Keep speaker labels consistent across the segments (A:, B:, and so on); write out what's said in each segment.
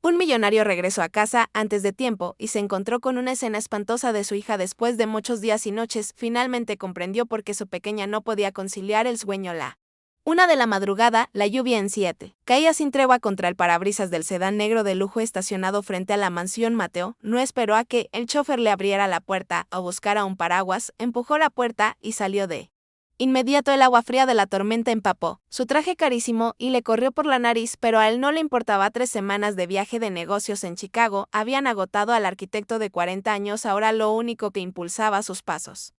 A: Un millonario regresó a casa antes de tiempo y se encontró con una escena espantosa de su hija después de muchos días y noches. Finalmente comprendió por qué su pequeña no podía conciliar el sueño. 1 de la madrugada, la lluvia en Seattle caía sin tregua contra el parabrisas del sedán negro de lujo estacionado frente a la mansión. Mateo no esperó a que el chofer le abriera la puerta o buscara un paraguas, empujó la puerta y salió de inmediato. El agua fría de la tormenta empapó su traje carísimo y le corrió por la nariz, pero a él no le importaba. 3 semanas de viaje de negocios en Chicago habían agotado al arquitecto de 40 años. Ahora lo único que impulsaba sus pasos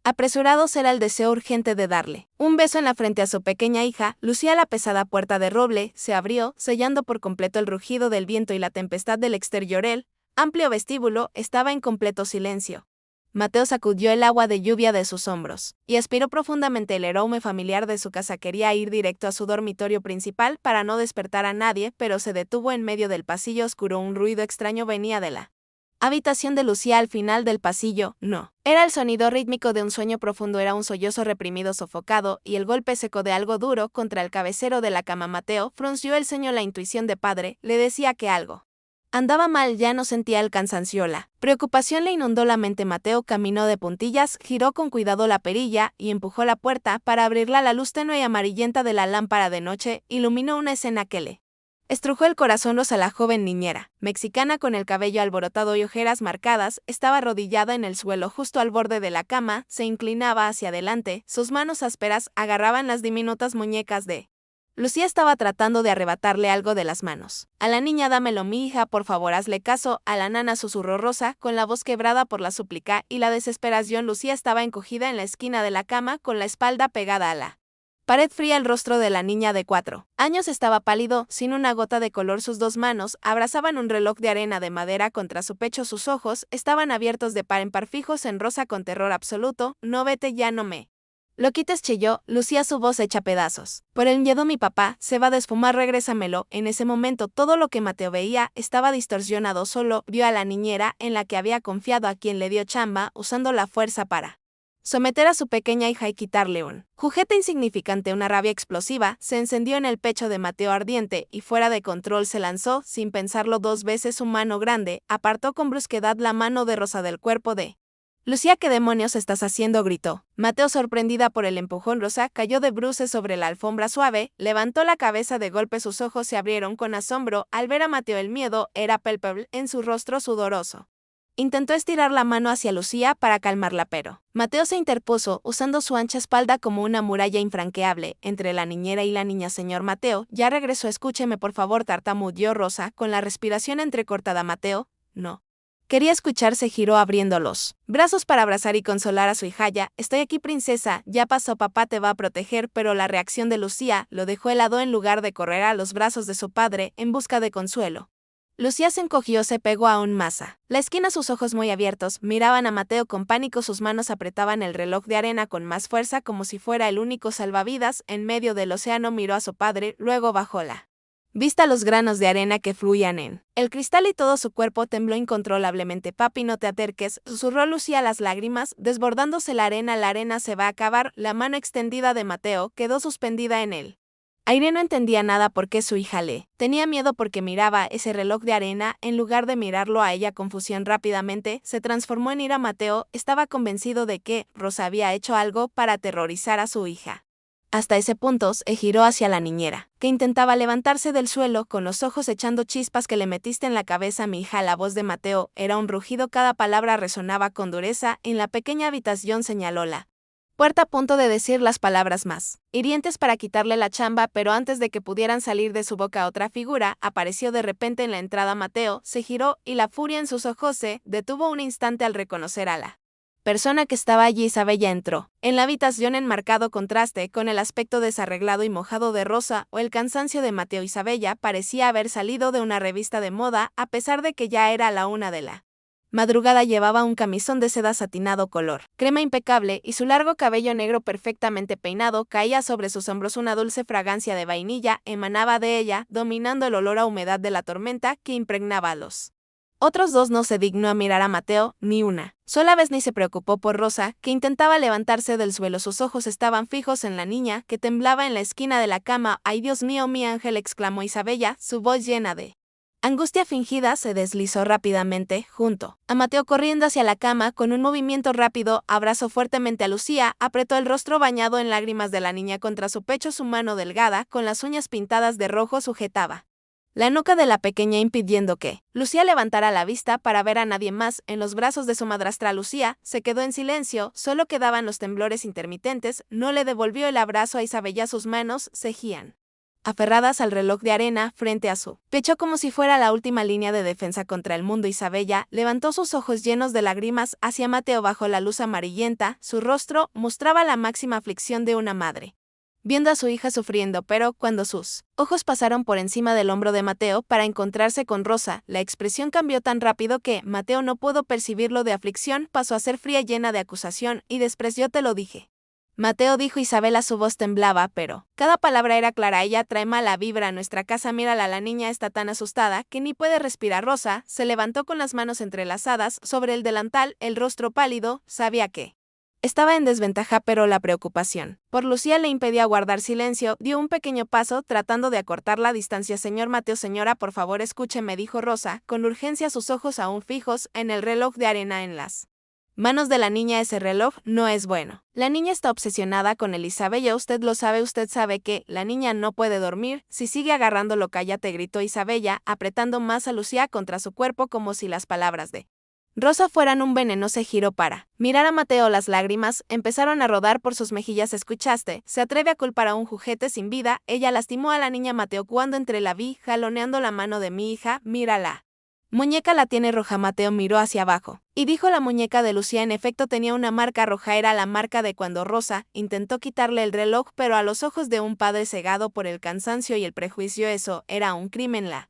A: apresurados era el deseo urgente de darle un beso en la frente a su pequeña hija. Lucía la pesada puerta de roble se abrió, sellando por completo el rugido del viento y la tempestad del exterior. El amplio vestíbulo estaba en completo silencio. Mateo sacudió el agua de lluvia de sus hombros y aspiró profundamente el aroma familiar de su casa. Quería ir directo a su dormitorio principal para no despertar a nadie, pero se detuvo en medio del pasillo oscuro. Un ruido extraño venía de la habitación de Lucía al final del pasillo. No era el sonido rítmico de un sueño profundo, era un sollozo reprimido sofocado y el golpe seco de algo duro contra el cabecero de la cama. Mateo frunció el ceño. La intuición de padre le decía que algo andaba mal. Ya no sentía el cansancio. La preocupación le inundó la mente. Mateo caminó de puntillas, giró con cuidado la perilla y empujó la puerta para abrirla. La luz tenue y amarillenta de la lámpara de noche iluminó una escena que le estrujó el corazón. Rosa, la joven niñera mexicana con el cabello alborotado y ojeras marcadas, estaba arrodillada en el suelo justo al borde de la cama, se inclinaba hacia adelante, sus manos ásperas agarraban las diminutas muñecas de Lucía. Estaba tratando de arrebatarle algo de las manos a la niña. Dámelo, mi hija, por favor, hazle caso a la nana, susurró Rosa, con la voz quebrada por la súplica y la desesperación. Lucía estaba encogida en la esquina de la cama, con la espalda pegada a la pared fría. El rostro de la niña de 4 años estaba pálido, sin una gota de color. Sus 2 manos abrazaban un reloj de arena de madera contra su pecho. Sus ojos estaban abiertos de par en par, fijos en Rosa con terror absoluto. No, vete ya, no me lo quites, chilló Lucía, su voz hecha pedazos. Por el miedo, mi papá se va a desfumar, regrésamelo. En ese momento todo lo que Mateo veía estaba distorsionado. Solo vio a la niñera en la que había confiado, a quien le dio chamba, usando la fuerza para someter a su pequeña hija y quitarle un juguete insignificante. Una rabia explosiva se encendió en el pecho de Mateo, ardiente y fuera de control. Se lanzó, sin pensarlo 2 veces, su mano grande, apartó con brusquedad la mano de Rosa del cuerpo de Lucía. ¿Qué demonios estás haciendo?, gritó Mateo, sorprendida por el empujón. Rosa cayó de bruces sobre la alfombra suave, levantó la cabeza de golpe, sus ojos se abrieron con asombro al ver a Mateo. El miedo era palpable en su rostro sudoroso. Intentó estirar la mano hacia Lucía para calmarla, pero Mateo se interpuso, usando su ancha espalda como una muralla infranqueable entre la niñera y la niña. Señor Mateo, ya regresó, escúcheme por favor, tartamudeó Rosa, con la respiración entrecortada. Mateo no quería escuchar. Se giró abriendo los brazos para abrazar y consolar a su hija. Ya estoy aquí, princesa, ya pasó, papá te va a proteger. Pero la reacción de Lucía lo dejó helado. En lugar de correr a los brazos de su padre en busca de consuelo, Lucía se encogió, se pegó aún más a la esquina. Sus ojos muy abiertos miraban a Mateo con pánico. Sus manos apretaban el reloj de arena con más fuerza, como si fuera el único salvavidas en medio del océano. Miró a su padre, luego bajó la vista a los granos de arena que fluían en el cristal y todo su cuerpo tembló incontrolablemente. Papi, no te acerques, susurró Lucía, las lágrimas desbordándose. La arena se va a acabar. La mano extendida de Mateo quedó suspendida en él. Aire no entendía nada por qué su hija le tenía miedo, porque miraba ese reloj de arena en lugar de mirarlo a ella. Confusión rápidamente se transformó en ira. Mateo estaba convencido de que Rosa había hecho algo para aterrorizar a su hija. Hasta ese punto se giró hacia la niñera, que intentaba levantarse del suelo, con los ojos echando chispas. Que le metiste en la cabeza, mi hija? La voz de Mateo era un rugido, cada palabra resonaba con dureza en la pequeña habitación. Señaló la puerta a punto de decir las palabras más hirientes para quitarle la chamba, pero antes de que pudieran salir de su boca, otra figura apareció de repente en la entrada. Mateo se giró y la furia en sus ojos se detuvo un instante al reconocer a la persona que estaba allí. Isabella entró en la habitación en marcado contraste con el aspecto desarreglado y mojado de Rosa o el cansancio de Mateo. Isabella parecía haber salido de una revista de moda, a pesar de que ya era la 1 de la madrugada. Llevaba un camisón de seda satinado color crema impecable y su largo cabello negro perfectamente peinado caía sobre sus hombros. Una dulce fragancia de vainilla emanaba de ella, dominando el olor a humedad de la tormenta que impregnaba a los otros 2. No se dignó a mirar a Mateo ni una sola vez, ni se preocupó por Rosa, que intentaba levantarse del suelo. Sus ojos estaban fijos en la niña, que temblaba en la esquina de la cama. Ay, Dios mío, mi ángel, exclamó Isabella, su voz llena de Angustia fingida se deslizó rápidamente, junto a Mateo corriendo hacia la cama con un movimiento rápido, abrazó fuertemente a Lucía, apretó el rostro bañado en lágrimas de la niña contra su pecho, su mano delgada, con las uñas pintadas de rojo sujetaba la nuca de la pequeña impidiendo que Lucía levantara la vista para ver a nadie más. En los brazos de su madrastra Lucía se quedó en silencio, solo quedaban los temblores intermitentes, no le devolvió el abrazo a Isabella, sus manos seguían aferradas al reloj de arena frente a su pecho como si fuera la última línea de defensa contra el mundo. Isabella levantó sus ojos llenos de lágrimas hacia Mateo bajo la luz amarillenta, su rostro mostraba la máxima aflicción de una madre viendo a su hija sufriendo, pero cuando sus ojos pasaron por encima del hombro de Mateo para encontrarse con Rosa, la expresión cambió tan rápido que Mateo no pudo percibirlo. De aflicción pasó a ser fría, llena de acusación y desprecio. Te lo dije, Mateo, dijo Isabela, su voz temblaba, pero cada palabra era clara. Ella trae mala vibra a nuestra casa, mírala, la niña está tan asustada que ni puede respirar. Rosa se levantó con las manos entrelazadas sobre el delantal, el rostro pálido, sabía que estaba en desventaja, pero la preocupación por Lucía le impedía guardar silencio. Dio un pequeño paso tratando de acortar la distancia. Señor Mateo, señora, por favor escúcheme, dijo Rosa, con urgencia, sus ojos aún fijos en el reloj de arena en las manos de la niña. Ese reloj no es bueno. La niña está obsesionada con él, Isabella, usted lo sabe, usted sabe que la niña no puede dormir. Si sigue agarrándolo, cállate, gritó Isabella, apretando más a Lucía contra su cuerpo como si las palabras de Rosa fueran un veneno. Se giró para mirar a Mateo. Las lágrimas empezaron a rodar por sus mejillas. ¿Escuchaste? Se atreve a culpar a un juguete sin vida. Ella lastimó a la niña. Mateo, cuando entré la vi jaloneando la mano de mi hija. Mírala. Muñeca la tiene roja. Mateo miró hacia abajo y dijo, la muñeca de Lucía en efecto tenía una marca roja. Era la marca de cuando Rosa intentó quitarle el reloj, pero a los ojos de un padre cegado por el cansancio y el prejuicio eso era un crimen. La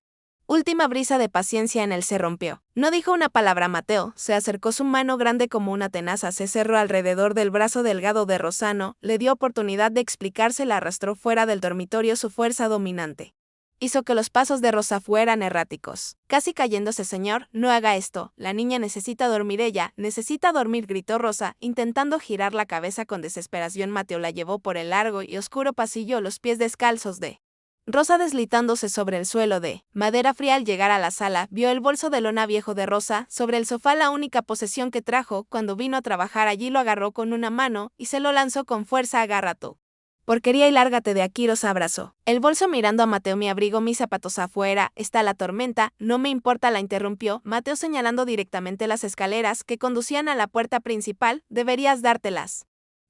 A: última brisa de paciencia en él se rompió. No dijo una palabra. Mateo se acercó, su mano grande como una tenaza se cerró alrededor del brazo delgado de Rosano, le dio oportunidad de explicarse, la arrastró fuera del dormitorio. Su fuerza dominante hizo que los pasos de Rosa fueran erráticos, casi cayéndose. Señor, no haga esto, la niña necesita dormir, ella necesita dormir, gritó Rosa, intentando girar la cabeza con desesperación. Mateo la llevó por el largo y oscuro pasillo, los pies descalzos de Rosa deslizándose sobre el suelo de madera fría. Al llegar a la sala, vio el bolso de lona viejo de Rosa sobre el sofá, la única posesión que trajo cuando vino a trabajar allí. Lo agarró con una mano y se lo lanzó con fuerza. Agarra tu porquería y lárgate de aquí. Rosa abrazó el bolso mirando a Mateo. Mi abrigo, mis zapatos, afuera está la tormenta. No me importa, la interrumpió Mateo señalando directamente las escaleras que conducían a la puerta principal. Deberías dártelas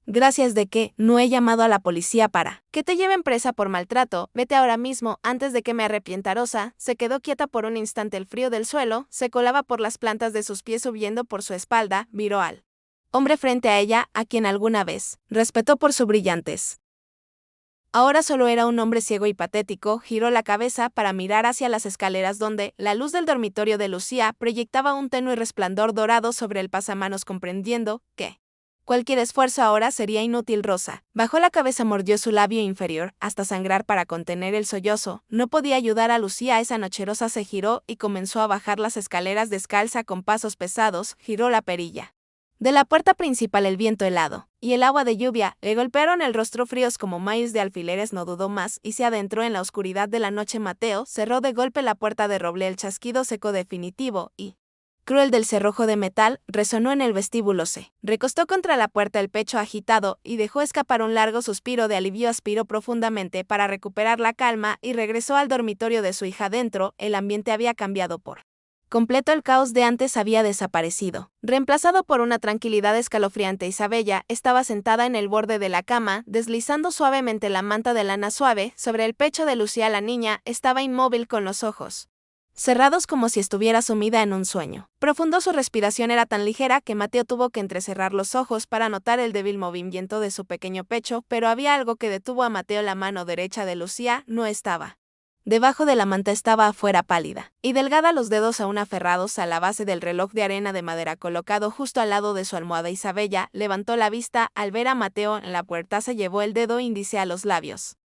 A: gracias de que no he llamado a la policía para que te lleven presa por maltrato. Vete ahora mismo antes de que me arrepienta. Rosa se quedó quieta por un instante. El frío del suelo se colaba por las plantas de sus pies subiendo por su espalda. Miró al hombre frente a ella, a quien alguna vez respetó por su brillantez. Ahora solo era un hombre ciego y patético. Giró la cabeza para mirar hacia las escaleras donde la luz del dormitorio de Lucía proyectaba un tenue resplandor dorado sobre el pasamanos, comprendiendo que cualquier esfuerzo ahora sería inútil. Rosa bajó la cabeza, mordió su labio inferior hasta sangrar para contener el sollozo. No podía ayudar a Lucía esa noche. Rosa se giró y comenzó a bajar las escaleras descalza con pasos pesados. Giró la perilla de la puerta principal. El viento helado y el agua de lluvia le golpearon el rostro, fríos como maíz de alfileres. No dudó más y se adentró en la oscuridad de la noche. Mateo cerró de golpe la puerta de roble. El chasquido seco, definitivo y cruel del cerrojo de metal resonó en el vestíbulo. Se recostó contra la puerta, el pecho agitado, y dejó escapar un largo suspiro de alivio. Aspiró profundamente para recuperar la calma y regresó al dormitorio de su hija. Dentro, el ambiente había cambiado por completo. El caos de antes había desaparecido, reemplazado por una tranquilidad escalofriante. Isabella estaba sentada en el borde de la cama, deslizando suavemente la manta de lana suave sobre el pecho de Lucía. La niña estaba inmóvil con los ojos cerrados como si estuviera sumida en un sueño profundo. Su respiración era tan ligera que Mateo tuvo que entrecerrar los ojos para notar el débil movimiento de su pequeño pecho, pero había algo que detuvo a Mateo. La mano derecha de Lucía no estaba debajo de la manta, estaba afuera, pálida y delgada, los dedos aún aferrados a la base del reloj de arena de madera colocado justo al lado de su almohada. Isabella levantó la vista al ver a Mateo en la puerta. Se llevó el dedo índice a los labios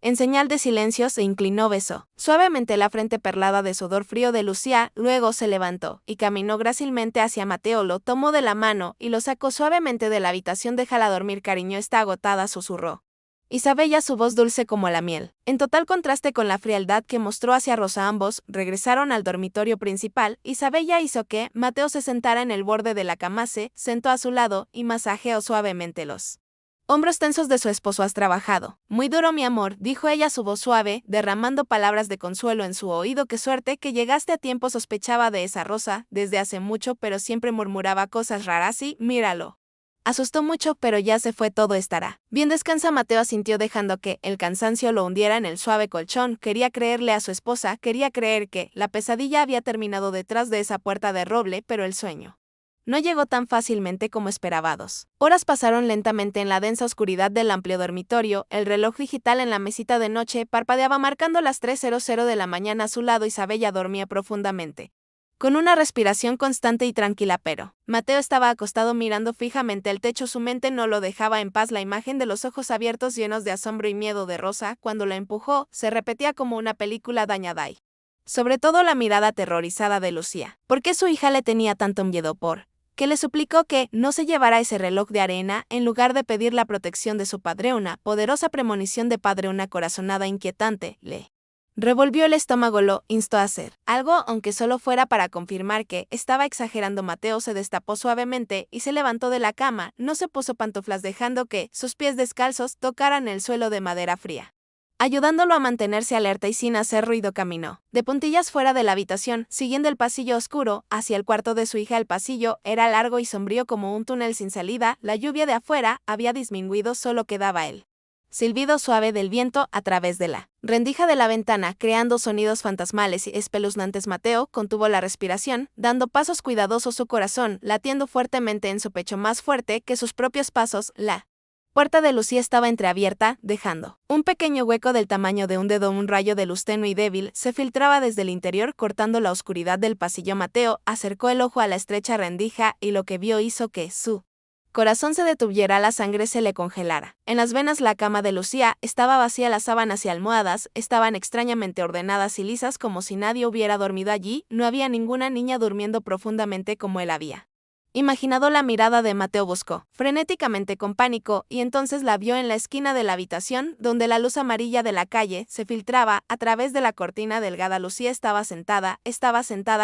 A: en señal de silencio, se inclinó, besó suavemente la frente perlada de sudor frío de Lucía, luego se levantó y caminó grácilmente hacia Mateo. Lo tomó de la mano y lo sacó suavemente de la habitación. Déjala dormir, cariño, está agotada, susurró Isabella, su voz dulce como la miel. En total contraste con la frialdad que mostró hacia Rosa, ambos regresaron al dormitorio principal. Isabella hizo que Mateo se sentara en el borde de la cama, se sentó a su lado y masajeó suavemente los hombros tensos de su esposo. Has trabajado muy duro, mi amor, dijo ella, su voz suave, derramando palabras de consuelo en su oído. Qué suerte que llegaste a tiempo. Sospechaba de esa Rosa desde hace mucho, pero siempre murmuraba cosas raras y, míralo. Asustó mucho, pero ya se fue, todo estará bien. Descansa. Mateo asintió, dejando que el cansancio lo hundiera en el suave colchón. Quería creerle a su esposa, quería creer que la pesadilla había terminado detrás de esa puerta de roble, pero el sueño no llegó tan fácilmente como esperaba. 2 horas pasaron lentamente en la densa oscuridad del amplio dormitorio. El reloj digital en la mesita de noche parpadeaba marcando las 3:00 de la mañana. A su lado Isabella dormía profundamente, con una respiración constante y tranquila, pero Mateo estaba acostado mirando fijamente el techo. Su mente no lo dejaba en paz. La imagen de los ojos abiertos llenos de asombro y miedo de Rosa cuando la empujó se repetía como una película dañada y, sobre todo, la mirada aterrorizada de Lucía. ¿Por qué su hija le tenía tanto miedo? ¿Por qué le suplicó que no se llevara ese reloj de arena en lugar de pedir la protección de su padre? Una poderosa premonición de padre, una corazonada inquietante, le revolvió el estómago. Lo instó a hacer algo, aunque solo fuera para confirmar que estaba exagerando. Mateo se destapó suavemente y se levantó de la cama. No se puso pantuflas, dejando que sus pies descalzos tocaran el suelo de madera fría, ayudándolo a mantenerse alerta, y sin hacer ruido caminó de puntillas fuera de la habitación, siguiendo el pasillo oscuro hacia el cuarto de su hija. El pasillo era largo y sombrío como un túnel sin salida. La lluvia de afuera había disminuido, solo quedaba el silbido suave del viento a través de la rendija de la ventana, creando sonidos fantasmales y espeluznantes. Mateo contuvo la respiración, dando pasos cuidadosos, su corazón latiendo fuertemente en su pecho, más fuerte que sus propios pasos. La puerta de Lucía estaba entreabierta, dejando un pequeño hueco del tamaño de un dedo. Un rayo de luz tenue y débil se filtraba desde el interior, cortando la oscuridad del pasillo. Mateo acercó el ojo a la estrecha rendija y lo que vio hizo que su corazón se detuviera, la sangre se le congelara en las venas. La cama de Lucía estaba vacía, las sábanas y almohadas estaban extrañamente ordenadas y lisas, como si nadie hubiera dormido allí. No había ninguna niña durmiendo profundamente como él había imaginado. La mirada de Mateo buscó frenéticamente con pánico, y entonces la vio en la esquina de la habitación, donde la luz amarilla de la calle se filtraba a través de la cortina delgada. Lucía estaba sentada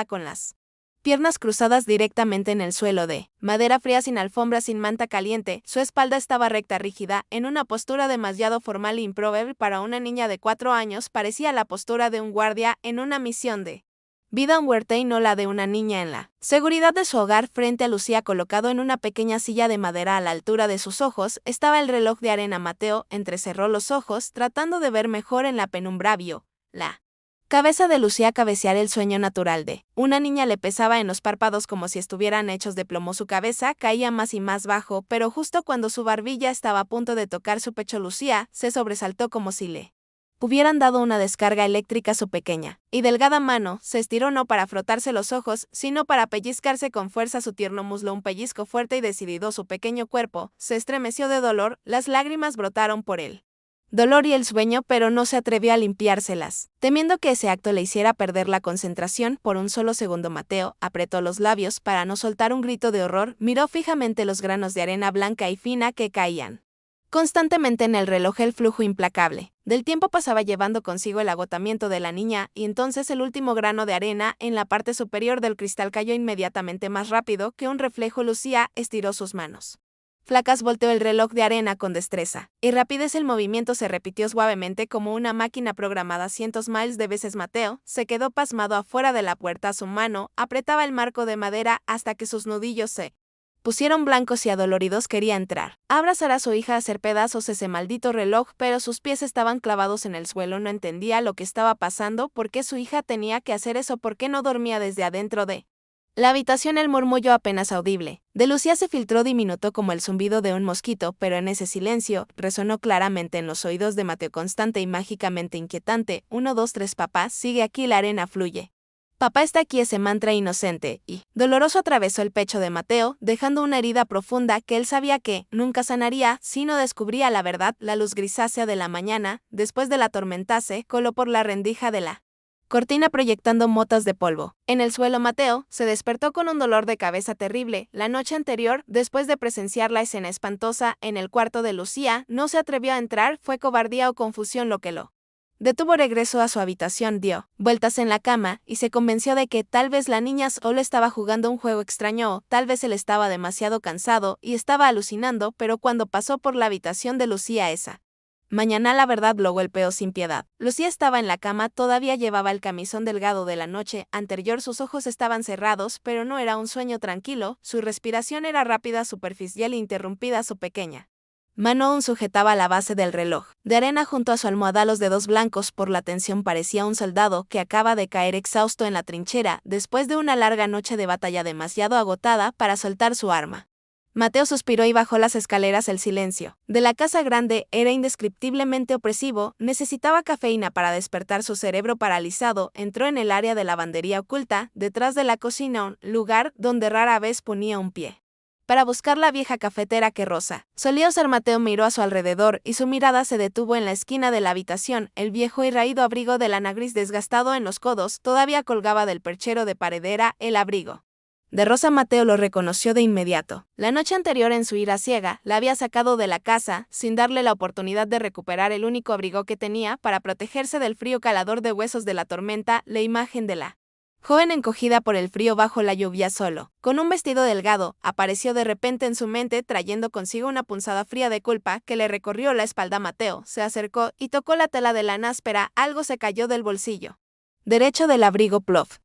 A: con las piernas cruzadas directamente en el suelo de madera fría, sin alfombra, sin manta caliente. Su espalda estaba recta, rígida, en una postura demasiado formal e improbable para una niña de 4 años. Parecía la postura de un guardia en una misión de vida muerte y no la de una niña en la seguridad de su hogar. Frente a Lucía, colocado en una pequeña silla de madera a la altura de sus ojos, estaba el reloj de arena. Mateo entrecerró los ojos, tratando de ver mejor en la penumbra. Vio la cabeza de Lucía cabecear. El sueño natural de una niña le pesaba en los párpados como si estuvieran hechos de plomo. Su cabeza caía más y más bajo, pero justo cuando su barbilla estaba a punto de tocar su pecho, Lucía se sobresaltó como si le hubieran dado una descarga eléctrica. Su pequeña y delgada mano se estiró, no para frotarse los ojos, sino para pellizcarse con fuerza su tierno muslo. Un pellizco fuerte y decidido. Su pequeño cuerpo se estremeció de dolor, las lágrimas brotaron por él dolor y el sueño, pero no se atrevió a limpiárselas, temiendo que ese acto le hiciera perder la concentración. Por un solo segundo Mateo apretó los labios para no soltar un grito de horror. Miró fijamente los granos de arena blanca y fina que caían constantemente en el reloj. El flujo implacable del tiempo pasaba, llevando consigo el agotamiento de la niña, y entonces el último grano de arena en la parte superior del cristal cayó inmediatamente, más rápido que un reflejo. Lucía estiró sus manos flacas, volteó el reloj de arena con destreza y rapidez. El movimiento se repitió suavemente como una máquina programada cientos miles de veces. Mateo se quedó pasmado afuera de la puerta. Su mano apretaba el marco de madera hasta que sus nudillos se pusieron blancos y adoloridos. Quería entrar a abrazar a su hija, hacer pedazos ese maldito reloj, pero sus pies estaban clavados en el suelo. No entendía lo que estaba pasando. ¿Por qué su hija tenía que hacer eso? ¿Por qué no dormía desde adentro de la habitación? El murmullo apenas audible de Lucía se filtró diminuto como el zumbido de un mosquito, pero en ese silencio resonó claramente en los oídos de Mateo, constante y mágicamente inquietante: 1, 2, 3, papá, sigue aquí, la arena fluye. Papá está aquí. Ese mantra inocente y doloroso atravesó el pecho de Mateo, dejando una herida profunda que él sabía que nunca sanaría si no descubría la verdad. La luz grisácea de la mañana, después de la tormenta, se coló por la rendija de la cortina proyectando motas de polvo. En el suelo, Mateo se despertó con un dolor de cabeza terrible. La noche anterior, después de presenciar la escena espantosa en el cuarto de Lucía, no se atrevió a entrar. Fue cobardía o confusión lo que lo detuvo. Regresó a su habitación, dio vueltas en la cama y se convenció de que tal vez la niña solo estaba jugando un juego extraño o tal vez él estaba demasiado cansado y estaba alucinando, pero cuando pasó por la habitación de Lucía esa mañana, la verdad lo golpeó sin piedad. Lucía estaba en la cama, todavía llevaba el camisón delgado de la noche anterior, sus ojos estaban cerrados, pero no era un sueño tranquilo, su respiración era rápida, superficial e interrumpida. Su pequeña mano aún sujetaba la base del reloj de arena junto a su almohada. Los dedos blancos por la tensión, parecía un soldado que acaba de caer exhausto en la trinchera después de una larga noche de batalla, demasiado agotada para soltar su arma. Mateo suspiró y bajó las escaleras. El silencio de la casa grande era indescriptiblemente opresivo, necesitaba cafeína para despertar su cerebro paralizado. Entró en el área de lavandería oculta, detrás de la cocina, un lugar donde rara vez ponía un pie, para buscar la vieja cafetera que Rosa solía usar. Mateo miró a su alrededor y su mirada se detuvo en la esquina de la habitación. El viejo y raído abrigo de lana gris desgastado en los codos todavía colgaba del perchero de pared. Era el abrigo de Rosa. Mateo lo reconoció de inmediato. La noche anterior, en su ira ciega, la había sacado de la casa sin darle la oportunidad de recuperar el único abrigo que tenía para protegerse del frío calador de huesos de la tormenta. La imagen de la joven encogida por el frío bajo la lluvia, solo con un vestido delgado, apareció de repente en su mente, trayendo consigo una punzada fría de culpa que le recorrió la espalda. Mateo se acercó y tocó la tela de lana áspera. Algo se cayó del bolsillo derecho del abrigo. Plof.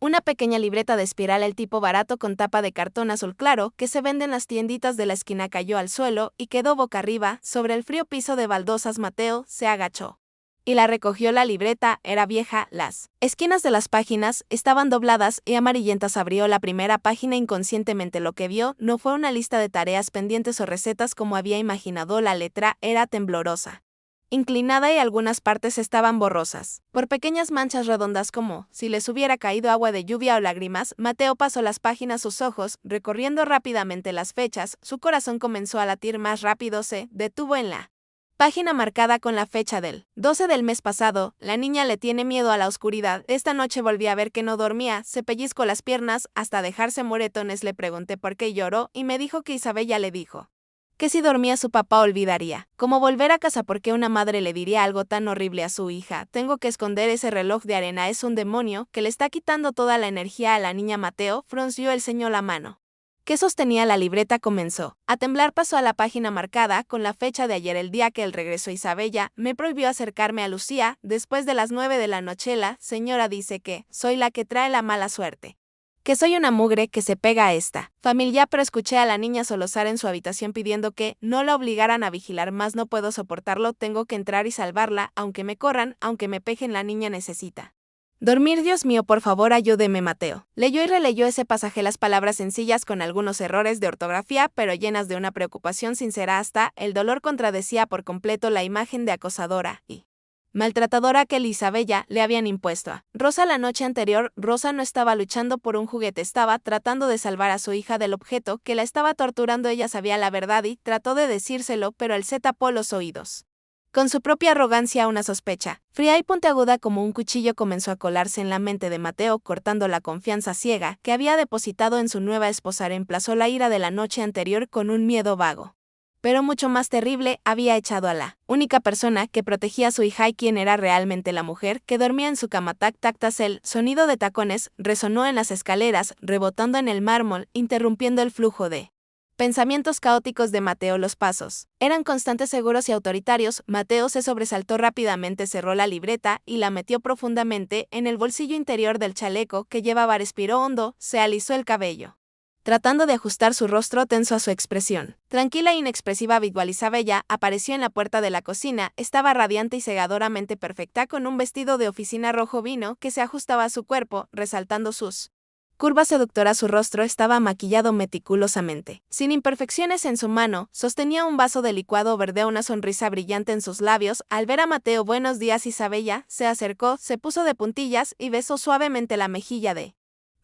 A: Una pequeña libreta de espiral, el tipo barato con tapa de cartón azul claro que se vende en las tienditas de la esquina, cayó al suelo y quedó boca arriba sobre el frío piso de baldosas. Mateo se agachó y la recogió. La libreta era vieja, las esquinas de las páginas estaban dobladas y amarillentas. Abrió la primera página. Inconscientemente lo que vio no fue una lista de tareas pendientes o recetas como había imaginado. La letra era temblorosa, inclinada y algunas partes estaban borrosas por pequeñas manchas redondas como si les hubiera caído agua de lluvia o lágrimas. Mateo pasó las páginas, sus ojos recorriendo rápidamente las fechas. Su corazón comenzó a latir más rápido. Se detuvo en la página marcada con la fecha del 12 del mes pasado. La niña le tiene miedo a la oscuridad. Esta noche volví a ver que no dormía. Se pellizcó las piernas hasta dejarse moretones. Le pregunté por qué lloró y me dijo que Isabella le dijo que si dormía su papá olvidaría cómo volver a casa. ¿Por qué una madre le diría algo tan horrible a su hija? Tengo que esconder ese reloj de arena. Es un demonio que le está quitando toda la energía a la niña. Mateo frunció el ceño. La mano que sostenía la libreta comenzó a temblar. Pasó a la página marcada con la fecha de ayer, el día que él regresó. Isabella me prohibió acercarme a Lucía después de las 9 de la noche. La señora dice que soy la que trae la mala suerte, que soy una mugre que se pega a esta familia. Pero escuché a la niña solozar en su habitación pidiendo que no la obligaran a vigilar más. No puedo soportarlo, tengo que entrar y salvarla, aunque me corran, aunque me pejen. La niña necesita dormir. Dios mío, por favor, ayúdeme. Mateo leyó y releyó ese pasaje, las palabras sencillas con algunos errores de ortografía, pero llenas de una preocupación sincera. Hasta el dolor contradecía por completo la imagen de acosadora y maltratadora que Isabella le habían impuesto a Rosa la noche anterior. Rosa no estaba luchando por un juguete, estaba tratando de salvar a su hija del objeto que la estaba torturando. Ella sabía la verdad y trató de decírselo, pero él se tapó los oídos con su propia arrogancia. Una sospecha fría y puntiaguda como un cuchillo comenzó a colarse en la mente de Mateo, cortando la confianza ciega que había depositado en su nueva esposa. Reemplazó la ira de la noche anterior con un miedo vago, pero mucho más terrible. Había echado a la única persona que protegía a su hija y quien era realmente la mujer que dormía en su cama. Tac, tac, tac. El sonido de tacones resonó en las escaleras, rebotando en el mármol, interrumpiendo el flujo de pensamientos caóticos de Mateo. Los pasos eran constantes, seguros y autoritarios. Mateo se sobresaltó rápidamente, cerró la libreta y la metió profundamente en el bolsillo interior del chaleco que llevaba. Respiró hondo, se alisó el cabello, tratando de ajustar su rostro tenso a su expresión tranquila e inexpresiva habitual. Isabella apareció en la puerta de la cocina. Estaba radiante y cegadoramente perfecta, con un vestido de oficina rojo vino que se ajustaba a su cuerpo, resaltando sus curvas seductoras. Su rostro estaba maquillado meticulosamente, sin imperfecciones. En su mano sostenía un vaso de licuado verde, una sonrisa brillante en sus labios. Al ver a Mateo, buenos días. Isabella se acercó, se puso de puntillas y besó suavemente la mejilla de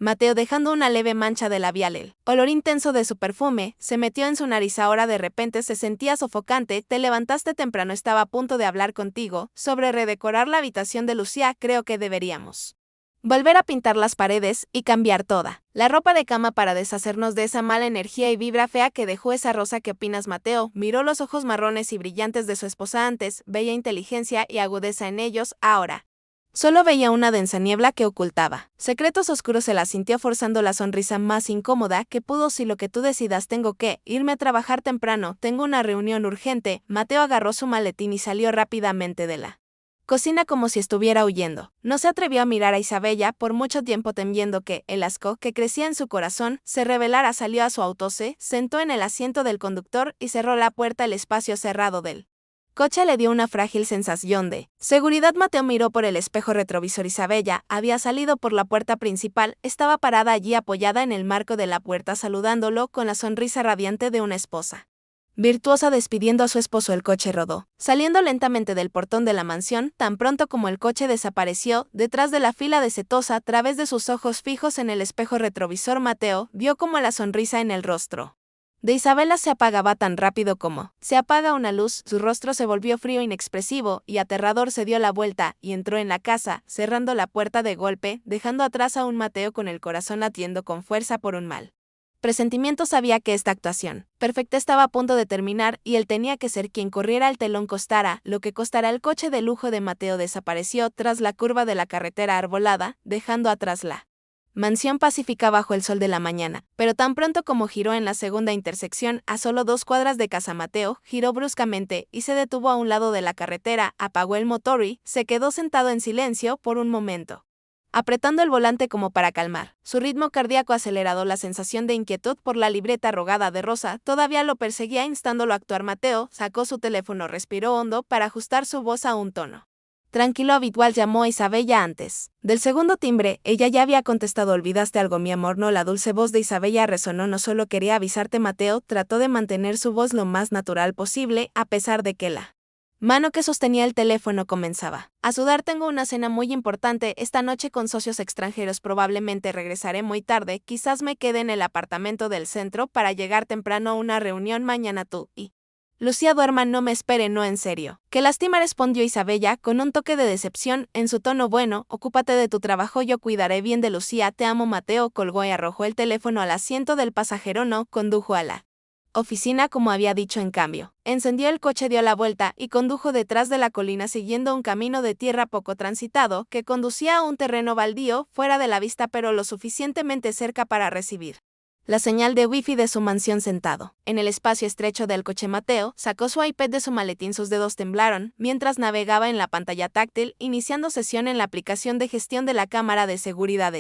A: Mateo, dejando una leve mancha de labial. El olor intenso de su perfume se metió en su nariz. Ahora de repente se sentía sofocante. Te levantaste temprano, estaba a punto de hablar contigo sobre redecorar la habitación de Lucía. Creo que deberíamos volver a pintar las paredes y cambiar toda la ropa de cama para deshacernos de esa mala energía y vibra fea que dejó esa rosa. ¿Qué opinas, Mateo? Miró los ojos marrones y brillantes de su esposa. Antes veía inteligencia y agudeza en ellos, ahora solo veía una densa niebla que ocultaba secretos oscuros. Se la sintió forzando la sonrisa más incómoda que pudo. Si lo que tú decidas, tengo que irme a trabajar temprano, tengo una reunión urgente. Mateo agarró su maletín y salió rápidamente de la cocina como si estuviera huyendo. No se atrevió a mirar a Isabella por mucho tiempo, temiendo que el asco que crecía en su corazón se revelara. Salió a su auto, se sentó en el asiento del conductor y cerró la puerta. El espacio cerrado del coche le dio una frágil sensación de seguridad. Mateo miró por el espejo retrovisor. Isabella había salido por la puerta principal, estaba parada allí apoyada en el marco de la puerta saludándolo con la sonrisa radiante de una esposa virtuosa despidiendo a su esposo. El coche rodó, saliendo lentamente del portón de la mansión. Tan pronto como el coche desapareció detrás de la fila de setosa, a través de sus ojos fijos en el espejo retrovisor, Mateo vio como la sonrisa en el rostro de Isabella se apagaba tan rápido como se apaga una luz. Su rostro se volvió frío, inexpresivo y aterrador. Se dio la vuelta y entró en la casa, cerrando la puerta de golpe, dejando atrás a un Mateo con el corazón latiendo con fuerza por un mal presentimiento. Sabía que esta actuación perfecta estaba a punto de terminar y él tenía que ser quien corriera el telón, costara lo que costara. El coche de lujo de Mateo desapareció tras la curva de la carretera arbolada, dejando atrás la mansión pacífica bajo el sol de la mañana. Pero tan pronto como giró en la segunda intersección, a solo 2 cuadras de casa, Mateo giró bruscamente y se detuvo a un lado de la carretera, apagó el motor y se quedó sentado en silencio por un momento, apretando el volante como para calmar su ritmo cardíaco acelerado. La sensación de inquietud por la libreta arrugada de Rosa todavía lo perseguía, instándolo a actuar. Mateo sacó su teléfono, respiró hondo para ajustar su voz a un tono tranquilo habitual. Llamó a Isabella antes del segundo timbre. Ella ya había contestado. ¿Olvidaste algo, mi amor? No. La dulce voz de Isabella resonó. No, solo quería avisarte. Mateo trató de mantener su voz lo más natural posible, a pesar de que la mano que sostenía el teléfono comenzaba a sudar. Tengo una cena muy importante esta noche con socios extranjeros. Probablemente regresaré muy tarde. Quizás me quede en el apartamento del centro para llegar temprano a una reunión mañana. Tú y Lucía duerman, no me espere. No, en serio. Qué lástima, respondió Isabella con un toque de decepción en su tono. Bueno, ocúpate de tu trabajo, yo cuidaré bien de Lucía. Te amo. Mateo colgó y arrojó el teléfono al asiento del pasajero. No condujo a la oficina como había dicho. En cambio, encendió el coche, dio la vuelta y condujo detrás de la colina, siguiendo un camino de tierra poco transitado que conducía a un terreno baldío fuera de la vista, pero lo suficientemente cerca para recibir la señal de wifi de su mansión. Sentado en el espacio estrecho del coche, Mateo sacó su iPad de su maletín. Sus dedos temblaron mientras navegaba en la pantalla táctil, iniciando sesión en la aplicación de gestión de la cámara de seguridad.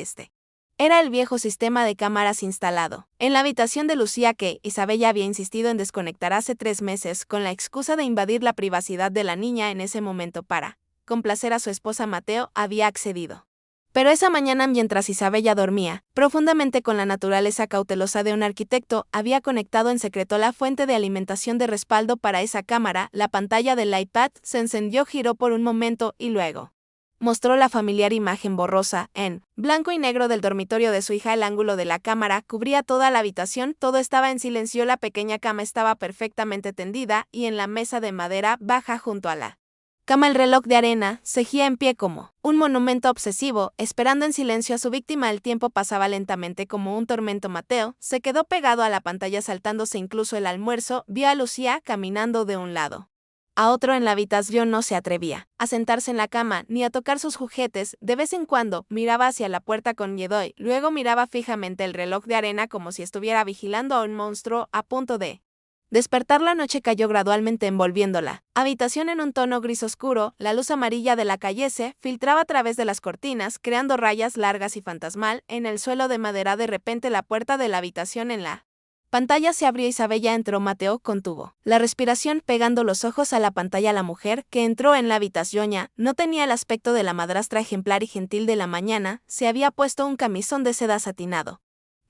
A: Era el viejo sistema de cámaras instalado en la habitación de Lucía que Isabella había insistido en desconectar hace 3 meses con la excusa de invadir la privacidad de la niña. En ese momento, para complacer a su esposa, Mateo había accedido. Pero esa mañana, mientras Isabella dormía profundamente con la naturaleza cautelosa de un arquitecto, había conectado en secreto la fuente de alimentación de respaldo para esa cámara. La pantalla del iPad se encendió, giró por un momento y luego mostró la familiar imagen borrosa, en blanco y negro, del dormitorio de su hija. El ángulo de la cámara cubría toda la habitación, todo estaba en silencio. La pequeña cama estaba perfectamente tendida y en la mesa de madera baja junto a la cama el reloj de arena seguía en pie como un monumento obsesivo, esperando en silencio a su víctima. El tiempo pasaba lentamente como un tormento. Mateo se quedó pegado a la pantalla, saltándose incluso el almuerzo. Vio a Lucía caminando de un lado a otro en la habitación. No se atrevía a sentarse en la cama ni a tocar sus juguetes. De vez en cuando miraba hacia la puerta con miedo y luego miraba fijamente el reloj de arena como si estuviera vigilando a un monstruo a punto de despertar. La noche cayó gradualmente, envolviendo la habitación en un tono gris oscuro. La luz amarilla de la calle se filtraba a través de las cortinas, creando rayas largas y fantasmal en el suelo de madera. De repente, la puerta de la habitación en la pantalla se abrió. Isabella entró. Mateo contuvo la respiración, pegando los ojos a la pantalla. La mujer que entró en la habitación ya no tenía el aspecto de la madrastra ejemplar y gentil de la mañana. Se había puesto un camisón de seda satinado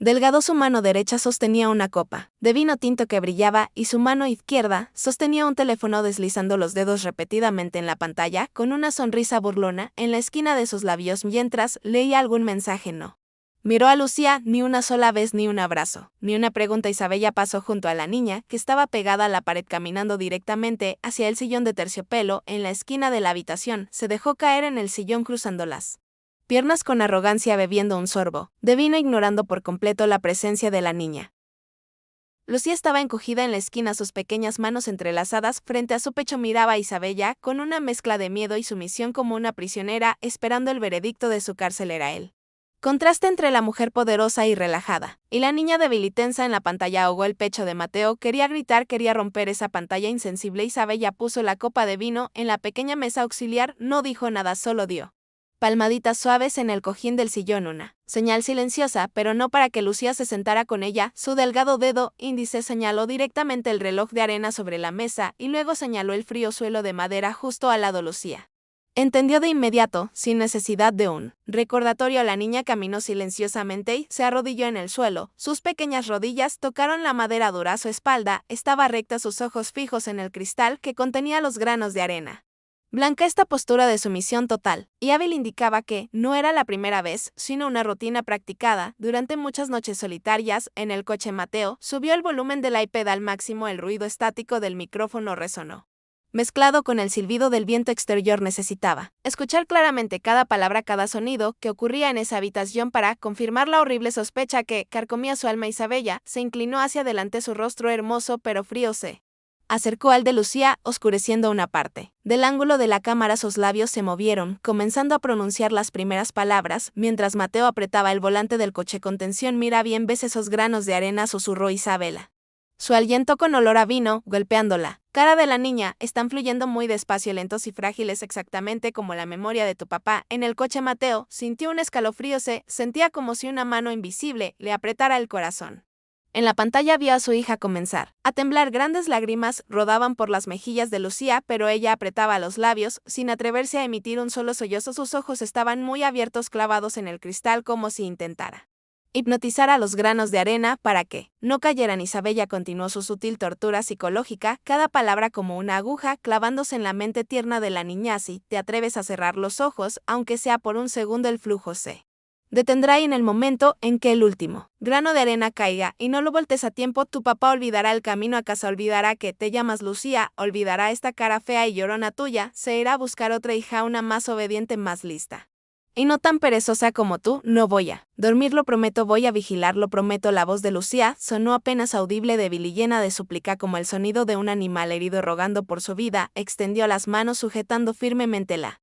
A: delgado. Su mano derecha sostenía una copa de vino tinto que brillaba y su mano izquierda sostenía un teléfono, deslizando los dedos repetidamente en la pantalla con una sonrisa burlona en la esquina de sus labios mientras leía algún mensaje no Miró a Lucía, ni una sola vez ni un abrazo, ni una pregunta. Isabella pasó junto a la niña, que estaba pegada a la pared caminando directamente hacia el sillón de terciopelo en la esquina de la habitación. Se dejó caer en el sillón cruzando las piernas con arrogancia, bebiendo un sorbo de vino, ignorando por completo la presencia de la niña. Lucía estaba encogida en la esquina, sus pequeñas manos entrelazadas frente a su pecho. Miraba a Isabella con una mezcla de miedo y sumisión, como una prisionera esperando el veredicto de su cárcel. Era él. Contraste entre la mujer poderosa y relajada, y la niña débil y tensa en la pantalla. Ahogó el pecho de Mateo, quería gritar, quería romper esa pantalla insensible. Isabella puso la copa de vino en la pequeña mesa auxiliar, no dijo nada, solo dio palmaditas suaves en el cojín del sillón, una señal silenciosa, pero no para que Lucía se sentara con ella. Su delgado dedo índice señaló directamente el reloj de arena sobre la mesa y luego señaló el frío suelo de madera justo al lado. Lucía entendió de inmediato, sin necesidad de un recordatorio. La niña caminó silenciosamente y se arrodilló en el suelo. Sus pequeñas rodillas tocaron la madera dura. Su espalda estaba recta, sus ojos fijos en el cristal que contenía los granos de arena blanca. Esta postura de sumisión total y hábil indicaba que no era la primera vez, sino una rutina practicada durante muchas noches solitarias. En el coche, Mateo subió el volumen del iPad al máximo. El ruido estático del micrófono resonó, mezclado con el silbido del viento exterior. Necesitaba escuchar claramente cada palabra, cada sonido que ocurría en esa habitación para confirmar la horrible sospecha que carcomía su alma. Isabella se inclinó hacia adelante, su rostro hermoso pero frío se acercó al de Lucía, oscureciendo una parte del ángulo de la cámara. Sus labios se movieron, comenzando a pronunciar las primeras palabras, mientras Mateo apretaba el volante del coche con tensión. Mira bien, ¿ves esos granos de arena?, susurró Isabela. Su aliento con olor a vino, golpeando la cara de la niña. Están fluyendo muy despacio, lentos y frágiles, exactamente como la memoria de tu papá. En el coche, Mateo sintió un escalofrío, se sentía como si una mano invisible le apretara el corazón. En la pantalla vio a su hija comenzar a temblar. Grandes lágrimas rodaban por las mejillas de Lucía, pero ella apretaba los labios, sin atreverse a emitir un solo sollozo. Sus ojos estaban muy abiertos, clavados en el cristal, como si intentara hipnotizar a los granos de arena para que no cayeran. Isabella continuó su sutil tortura psicológica, cada palabra como una aguja clavándose en la mente tierna de la niña. Si te atreves a cerrar los ojos, aunque sea por un segundo, el flujo se detendrá, y en el momento en que el último grano de arena caiga y no lo voltees a tiempo, tu papá olvidará el camino a casa, olvidará que te llamas Lucía, olvidará esta cara fea y llorona tuya, se irá a buscar otra hija, una más obediente, más lista y no tan perezosa como tú. No voy a dormir, lo prometo, voy a vigilar, lo prometo. La voz de Lucía sonó apenas audible, débil y llena de súplica, como el sonido de un animal herido rogando por su vida. Extendió las manos sujetando firmemente la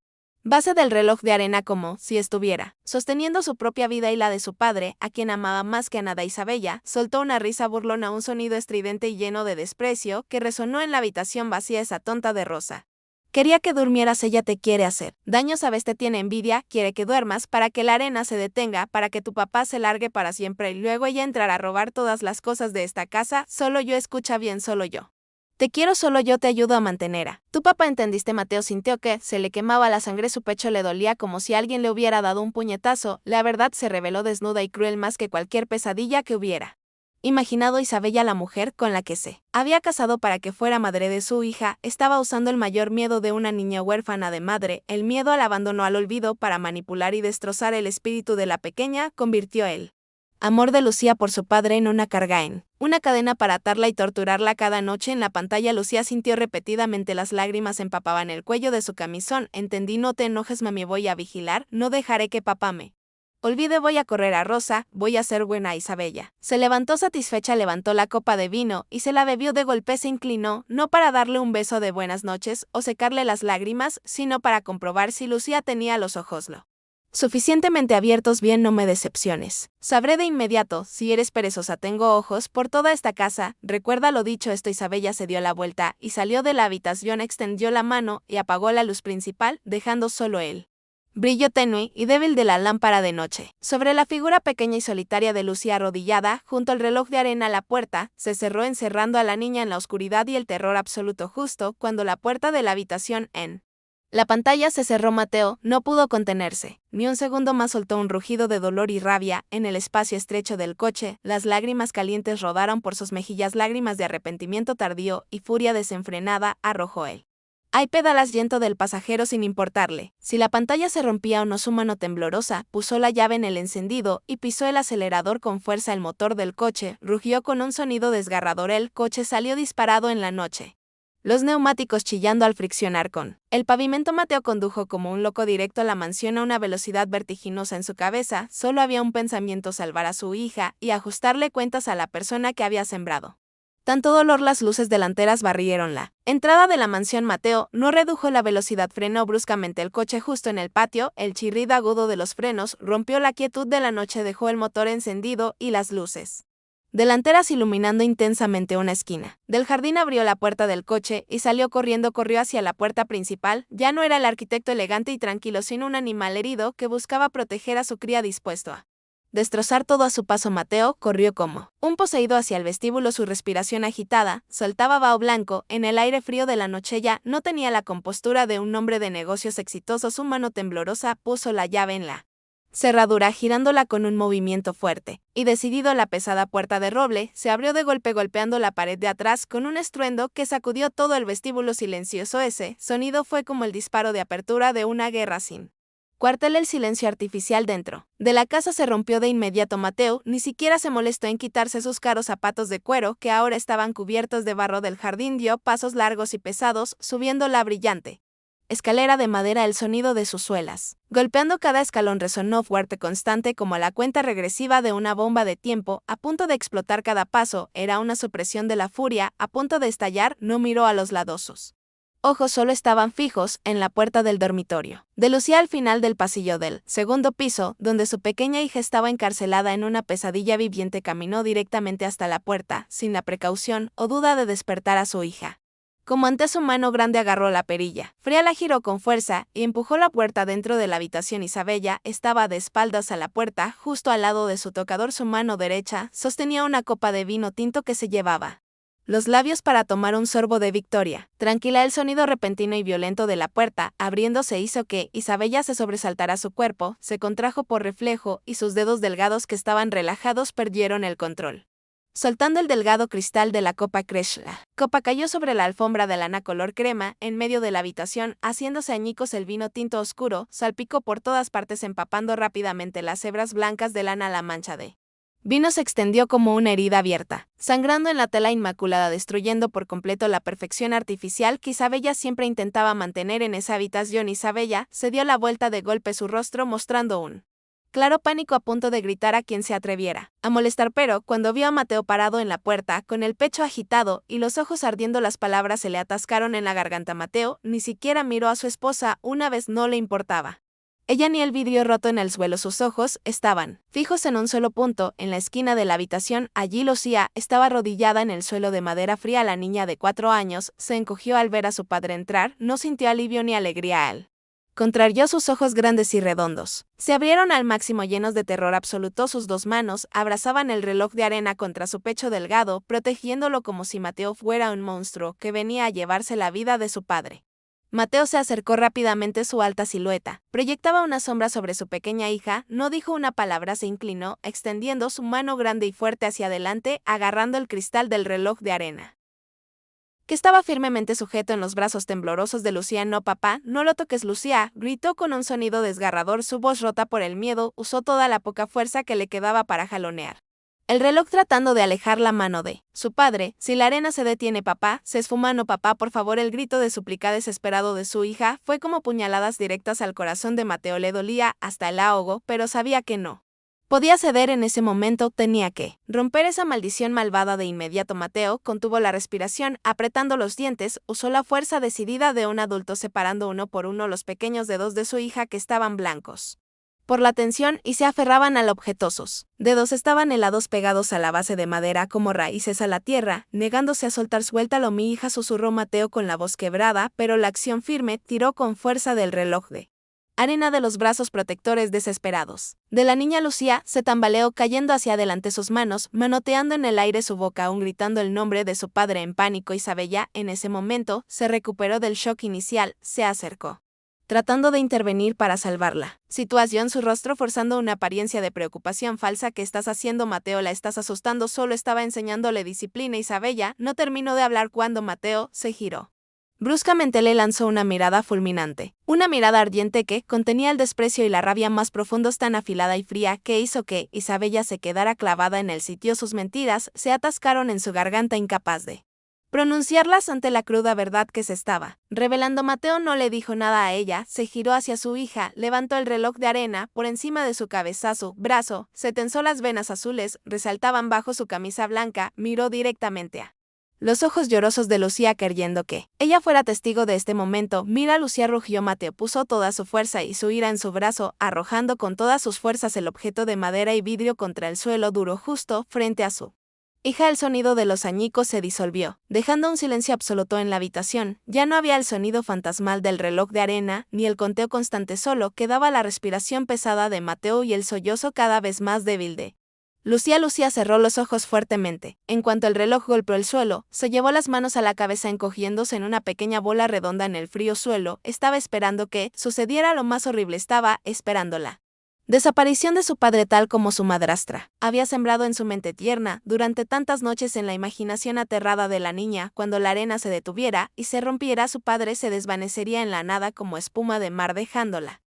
A: base del reloj de arena, como si estuviera sosteniendo su propia vida y la de su padre, a quien amaba más que a nada. Isabella soltó una risa burlona, un sonido estridente y lleno de desprecio que resonó en la habitación vacía. Esa tonta de Rosa quería que durmieras, ella te quiere hacer daño, sabes, te tiene envidia, quiere que duermas para que la arena se detenga, para que tu papá se largue para siempre y luego ella entrará a robar todas las cosas de esta casa. Solo yo, escucha bien, solo yo te quiero, solo yo te ayudo a mantener a tu papá, ¿entendiste? Mateo sintió que se le quemaba la sangre, su pecho le dolía como si alguien le hubiera dado un puñetazo. La verdad se reveló desnuda y cruel, más que cualquier pesadilla que hubiera imaginado. Isabella, la mujer con la que se había casado para que fuera madre de su hija, estaba usando el mayor miedo de una niña huérfana de madre, el miedo al abandono, al olvido, para manipular y destrozar el espíritu de la pequeña. Convirtió el amor de Lucía por su padre en una carga, en una cadena para atarla y torturarla cada noche. En la pantalla, Lucía sintió repetidamente las lágrimas empapaban el cuello de su camisón. Entendí, no te enojes, mami, voy a vigilar, no dejaré que papá me olvide, voy a correr a Rosa, voy a ser buena. Isabella se levantó satisfecha, levantó la copa de vino y se la bebió de golpe. Se inclinó, no para darle un beso de buenas noches o secarle las lágrimas, sino para comprobar si Lucía tenía los ojos lo suficientemente abiertos. Bien, no me decepciones. Sabré de inmediato si eres perezosa. Tengo ojos por toda esta casa. Recuerda lo dicho. Esto. Isabella se dio la vuelta y salió de la habitación, extendió la mano y apagó la luz principal, dejando solo el brillo tenue y débil de la lámpara de noche sobre la figura pequeña y solitaria de Lucía arrodillada junto al reloj de arena. La puerta se cerró, encerrando a la niña en la oscuridad y el terror absoluto. Justo cuando la puerta de la habitación en la pantalla se cerró, Mateo no pudo contenerse. Ni un segundo más, soltó un rugido de dolor y rabia. En el espacio estrecho del coche, las lágrimas calientes rodaron por sus mejillas, lágrimas de arrepentimiento tardío y furia desenfrenada. Arrojó el iPad al asiento del pasajero sin importarle. Si la pantalla se rompía o no, su mano temblorosa puso la llave en el encendido y pisó el acelerador con fuerza. El motor del coche rugió con un sonido desgarrador. El coche salió disparado en la noche, los neumáticos chillando al friccionar con el pavimento. Mateo condujo como un loco directo a la mansión a una velocidad vertiginosa. En su cabeza solo había un pensamiento: salvar a su hija y ajustarle cuentas a la persona que había sembrado tanto dolor. Las luces delanteras barrieron la entrada de la mansión. Mateo no redujo la velocidad, frenó bruscamente el coche justo en el patio. El chirrido agudo de los frenos rompió la quietud de la noche, dejó el motor encendido y las luces delanteras iluminando intensamente una esquina del jardín. Abrió la puerta del coche y salió corriendo. Corrió hacia la puerta principal. Ya no era el arquitecto elegante y tranquilo, sino un animal herido que buscaba proteger a su cría, dispuesto a destrozar todo a su paso. Mateo corrió como un poseído hacia el vestíbulo, su respiración agitada soltaba vaho blanco en el aire frío de la noche. Ya no tenía la compostura de un hombre de negocios exitoso. Su mano temblorosa puso la llave en la cerradura, girándola con un movimiento fuerte y decidido. La pesada puerta de roble se abrió de golpe, golpeando la pared de atrás con un estruendo que sacudió todo el vestíbulo silencioso. Ese sonido fue como el disparo de apertura de una guerra sin cuartel. El silencio artificial dentro de la casa se rompió de inmediato. Mateo ni siquiera se molestó en quitarse sus caros zapatos de cuero, que ahora estaban cubiertos de barro del jardín. Dio pasos largos y pesados, subiendo la brillante escalera de madera. El sonido de sus suelas golpeando cada escalón resonó fuerte, constante, como la cuenta regresiva de una bomba de tiempo a punto de explotar. Cada paso era una supresión de la furia a punto de estallar. No miró a los lados. Sus ojos solo estaban fijos en la puerta del dormitorio de Lucía, al final del pasillo del segundo piso, donde su pequeña hija estaba encarcelada en una pesadilla viviente. Caminó directamente hasta la puerta, sin la precaución o duda de despertar a su hija. Como ante su mano grande agarró la perilla fría, la giró con fuerza y empujó la puerta dentro de la habitación. Isabella estaba de espaldas a la puerta, justo al lado de su tocador. Su mano derecha sostenía una copa de vino tinto que se llevaba los labios para tomar un sorbo de victoria tranquila. El sonido repentino y violento de la puerta abriéndose hizo que Isabella se sobresaltara. Su cuerpo se contrajo por reflejo y sus dedos delgados, que estaban relajados, perdieron el control, soltando el delgado cristal de la copa. La copa cayó sobre la alfombra de lana color crema en medio de la habitación, haciéndose añicos. El vino tinto oscuro salpicó por todas partes, empapando rápidamente las hebras blancas de lana. La mancha de vino se extendió como una herida abierta, sangrando en la tela inmaculada, destruyendo por completo la perfección artificial que Isabella siempre intentaba mantener en esa habitación. Isabella se dio la vuelta de golpe, su rostro mostrando un claro pánico, a punto de gritar a quien se atreviera a molestar, pero cuando vio a Mateo parado en la puerta, con el pecho agitado y los ojos ardiendo, las palabras se le atascaron en la garganta. Mateo ni siquiera miró a su esposa, una vez no le importaba ella ni el vidrio roto en el suelo. Sus ojos estaban fijos en un solo punto, en la esquina de la habitación. Allí Lucía estaba arrodillada en el suelo de madera fría. La niña de 4 años se encogió al ver a su padre entrar. No sintió alivio ni alegría. Al contrario, sus ojos grandes y redondos se abrieron al máximo, llenos de terror absoluto. Sus 2 manos abrazaban el reloj de arena contra su pecho delgado, protegiéndolo como si Mateo fuera un monstruo que venía a llevarse la vida de su padre. Mateo se acercó rápidamente. Su alta silueta proyectaba una sombra sobre su pequeña hija. No dijo una palabra, se inclinó, extendiendo su mano grande y fuerte hacia adelante, agarrando el cristal del reloj de arena, que estaba firmemente sujeto en los brazos temblorosos de Lucía. No, papá, no lo toques, Lucía, gritó con un sonido desgarrador. Su voz, rota por el miedo, usó toda la poca fuerza que le quedaba para jalonear el reloj, tratando de alejar la mano de su padre. Si la arena se detiene, papá, se esfuma. No, papá, por favor. El grito de súplica desesperado de su hija fue como puñaladas directas al corazón de Mateo. Le dolía hasta el ahogo, pero sabía que no podía ceder en ese momento. Tenía que romper esa maldición malvada de inmediato. Mateo contuvo la respiración, apretando los dientes, usó la fuerza decidida de un adulto, separando uno por uno los pequeños dedos de su hija, que estaban blancos por la tensión y se aferraban al objeto. Sus dedos estaban helados, pegados a la base de madera como raíces a la tierra, negándose a soltar. Suéltalo, mi hija, susurró Mateo con la voz quebrada, pero la acción firme tiró con fuerza del reloj de arena de los brazos protectores desesperados de la niña. Lucía se tambaleó, cayendo hacia adelante, sus manos manoteando en el aire, su boca aún gritando el nombre de su padre en pánico. Isabella, en ese momento, se recuperó del shock inicial, se acercó, tratando de intervenir para salvarla situación, su rostro forzando una apariencia de preocupación falsa. ¿Qué estás haciendo, Mateo? La estás asustando. Solo estaba enseñándole disciplina. Isabella no terminó de hablar cuando Mateo se giró Bruscamente le lanzó una mirada fulminante, una mirada ardiente que contenía el desprecio y la rabia más profundos, tan afilada y fría que hizo que Isabella se quedara clavada en el sitio. Sus mentiras se atascaron en su garganta, incapaz de pronunciarlas ante la cruda verdad que se estaba revelando. Mateo no le dijo nada a ella, se giró hacia su hija, levantó el reloj de arena por encima de su cabeza, su brazo se tensó, las venas azules resaltaban bajo su camisa blanca, miró directamente a los ojos llorosos de Lucía, queriendo que ella fuera testigo de este momento. Mira, Lucía, rugió. Mateo puso toda su fuerza y su ira en su brazo, arrojando con todas sus fuerzas el objeto de madera y vidrio contra el suelo duro justo frente a su hija. El sonido de los añicos se disolvió, dejando un silencio absoluto en la habitación. Ya no había el sonido fantasmal del reloj de arena, ni el conteo constante, solo quedaba la respiración pesada de Mateo y el sollozo cada vez más débil de Lucía. Lucía cerró los ojos fuertemente. En cuanto el reloj golpeó el suelo, se llevó las manos a la cabeza, encogiéndose en una pequeña bola redonda en el frío suelo. Estaba esperando que sucediera lo más horrible, estaba esperando la desaparición de su padre, tal como su madrastra había sembrado en su mente tierna durante tantas noches. En la imaginación aterrada de la niña, cuando la arena se detuviera y se rompiera, su padre se desvanecería en la nada como espuma de mar, dejándola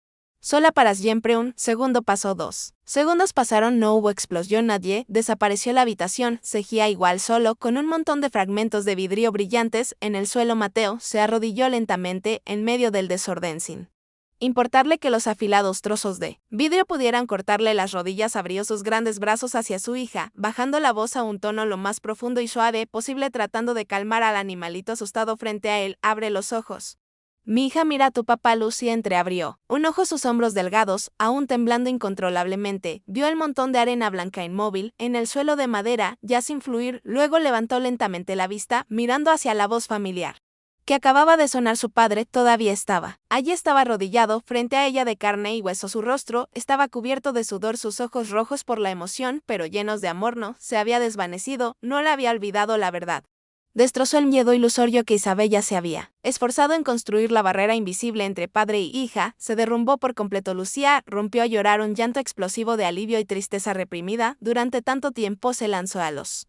A: sola para siempre. Un segundo pasó, 2 segundos pasaron, no hubo explosión, nadie desapareció. La habitación seguía igual, solo con un montón de fragmentos de vidrio brillantes en el suelo. Mateo se arrodilló lentamente en medio del desorden, sin importarle que los afilados trozos de vidrio pudieran cortarle las rodillas. Abrió sus grandes brazos hacia su hija, bajando la voz a un tono lo más profundo y suave posible, tratando de calmar al animalito asustado frente a él. Abre los ojos, mi hija, mira a tu papá. Lucía entreabrió un ojo, sus hombros delgados, aún temblando incontrolablemente, vio el montón de arena blanca inmóvil en el suelo de madera, ya sin fluir. Luego levantó lentamente la vista, mirando hacia la voz familiar que acababa de sonar. Su padre todavía estaba allí, estaba arrodillado frente a ella, de carne y hueso. Su rostro estaba cubierto de sudor, sus ojos rojos por la emoción, pero llenos de amor. No se había desvanecido, no le había olvidado la verdad. Destrozó el miedo ilusorio que Isabella se había esforzado en construir. La barrera invisible entre padre y hija se derrumbó por completo. Lucía rompió a llorar, un llanto explosivo de alivio y tristeza reprimida durante tanto tiempo. Se lanzó a los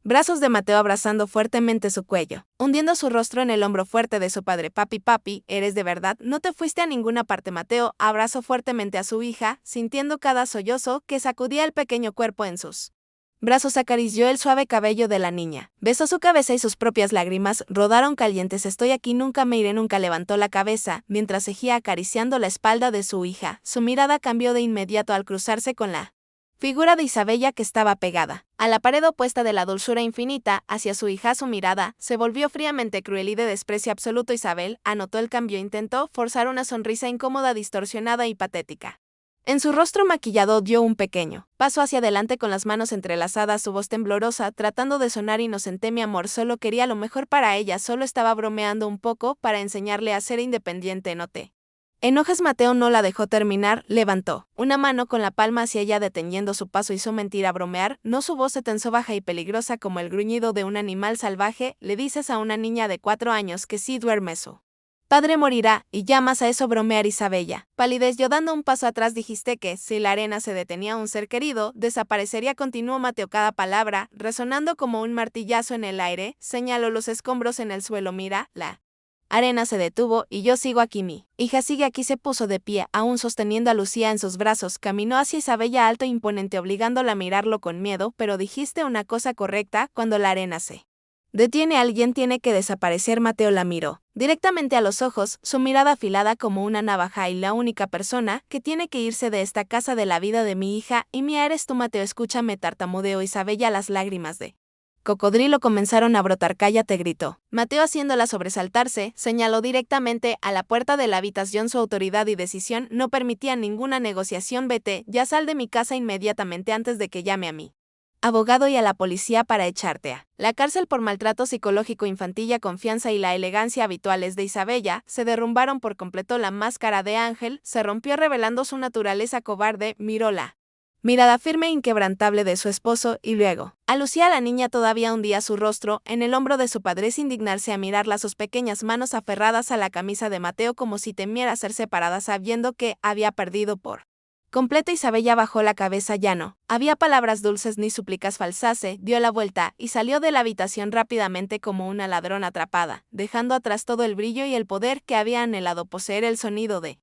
A: brazos de Mateo, abrazando fuertemente su cuello, hundiendo su rostro en el hombro fuerte de su padre. Papi, papi, ¿eres de verdad? No te fuiste a ninguna parte. Mateo abrazó fuertemente a su hija, sintiendo cada sollozo que sacudía el pequeño cuerpo en sus brazos. Acarició el suave cabello de la niña, besó su cabeza y sus propias lágrimas rodaron calientes. Estoy aquí, nunca me iré, nunca. Levantó la cabeza mientras seguía acariciando la espalda de su hija. Su mirada cambió de inmediato al cruzarse con la figura de Isabella, que estaba pegada a la pared opuesta de la dulzura infinita hacia su hija. Su mirada se volvió fríamente cruel y de desprecio absoluto. Isabel anotó el cambio, intentó forzar una sonrisa incómoda, distorsionada y patética en su rostro maquillado. Dio un pequeño paso hacia adelante con las manos entrelazadas, su voz temblorosa, tratando de sonar inocente. Mi amor, solo quería lo mejor para ella, solo estaba bromeando un poco para enseñarle a ser independiente. No te enojes. Mateo no la dejó terminar, levantó una mano con la palma hacia ella, deteniendo su paso. Hizo mentira, bromear, no. Su voz se tensó, baja y peligrosa como el gruñido de un animal salvaje. Le dices a una niña de 4 años que si duerme su padre morirá, y llamas a eso bromear. Isabella palideció, dando un paso atrás. Dijiste que, si la arena se detenía, un ser querido desaparecería, continuó Mateo, cada palabra resonando como un martillazo en el aire. Señaló los escombros en el suelo. Mira, la arena se detuvo y yo sigo aquí. Mi hija sigue aquí. Se puso de pie, aún sosteniendo a Lucía en sus brazos. Caminó hacia Isabella, alto e imponente, obligándola a mirarlo con miedo. Pero dijiste una cosa correcta, cuando la arena se detiene, alguien tiene que desaparecer. Mateo la miró directamente a los ojos, su mirada afilada como una navaja. Y la única persona que tiene que irse de esta casa, de la vida de mi hija y mía, eres tú. Mateo, escúchame, tartamudeó Isabella. Las lágrimas de cocodrilo comenzaron a brotar. Cállate, gritó Mateo, haciéndola sobresaltarse. Señaló directamente a la puerta de la habitación. Su autoridad y decisión no permitían ninguna negociación. Vete, ya, sal de mi casa inmediatamente antes de que llame a mi abogado y a la policía para echarte a la cárcel por maltrato psicológico infantil. La confianza y la elegancia habituales de Isabella se derrumbaron por completo. La máscara de ángel se rompió, revelando su naturaleza cobarde. Miró la mirada firme e inquebrantable de su esposo y luego a Lucía. La niña todavía hundía su rostro en el hombro de su padre, sin dignarse a mirarla, sus pequeñas manos aferradas a la camisa de Mateo como si temiera ser separada, sabiendo que había perdido por Completa Isabella bajó la cabeza ya no había palabras dulces ni súplicas falsase, dio la vuelta y salió de la habitación rápidamente como una ladrona atrapada, dejando atrás todo el brillo y el poder que había anhelado poseer. El sonido de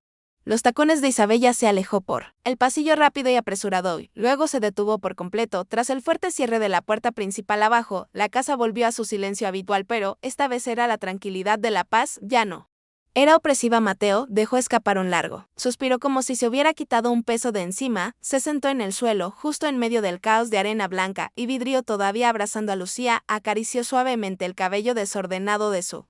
A: los tacones de Isabella se alejó por el pasillo rápido y apresurado y luego se detuvo por completo. Tras el fuerte cierre de la puerta principal abajo, la casa volvió a su silencio habitual, pero esta vez era la tranquilidad de la paz, ya no era opresiva. Mateo dejó escapar un largo suspiro como si se hubiera quitado un peso de encima, se sentó en el suelo, justo en medio del caos de arena blanca y vidrio. Todavía abrazando a Lucía, acarició suavemente el cabello desordenado de su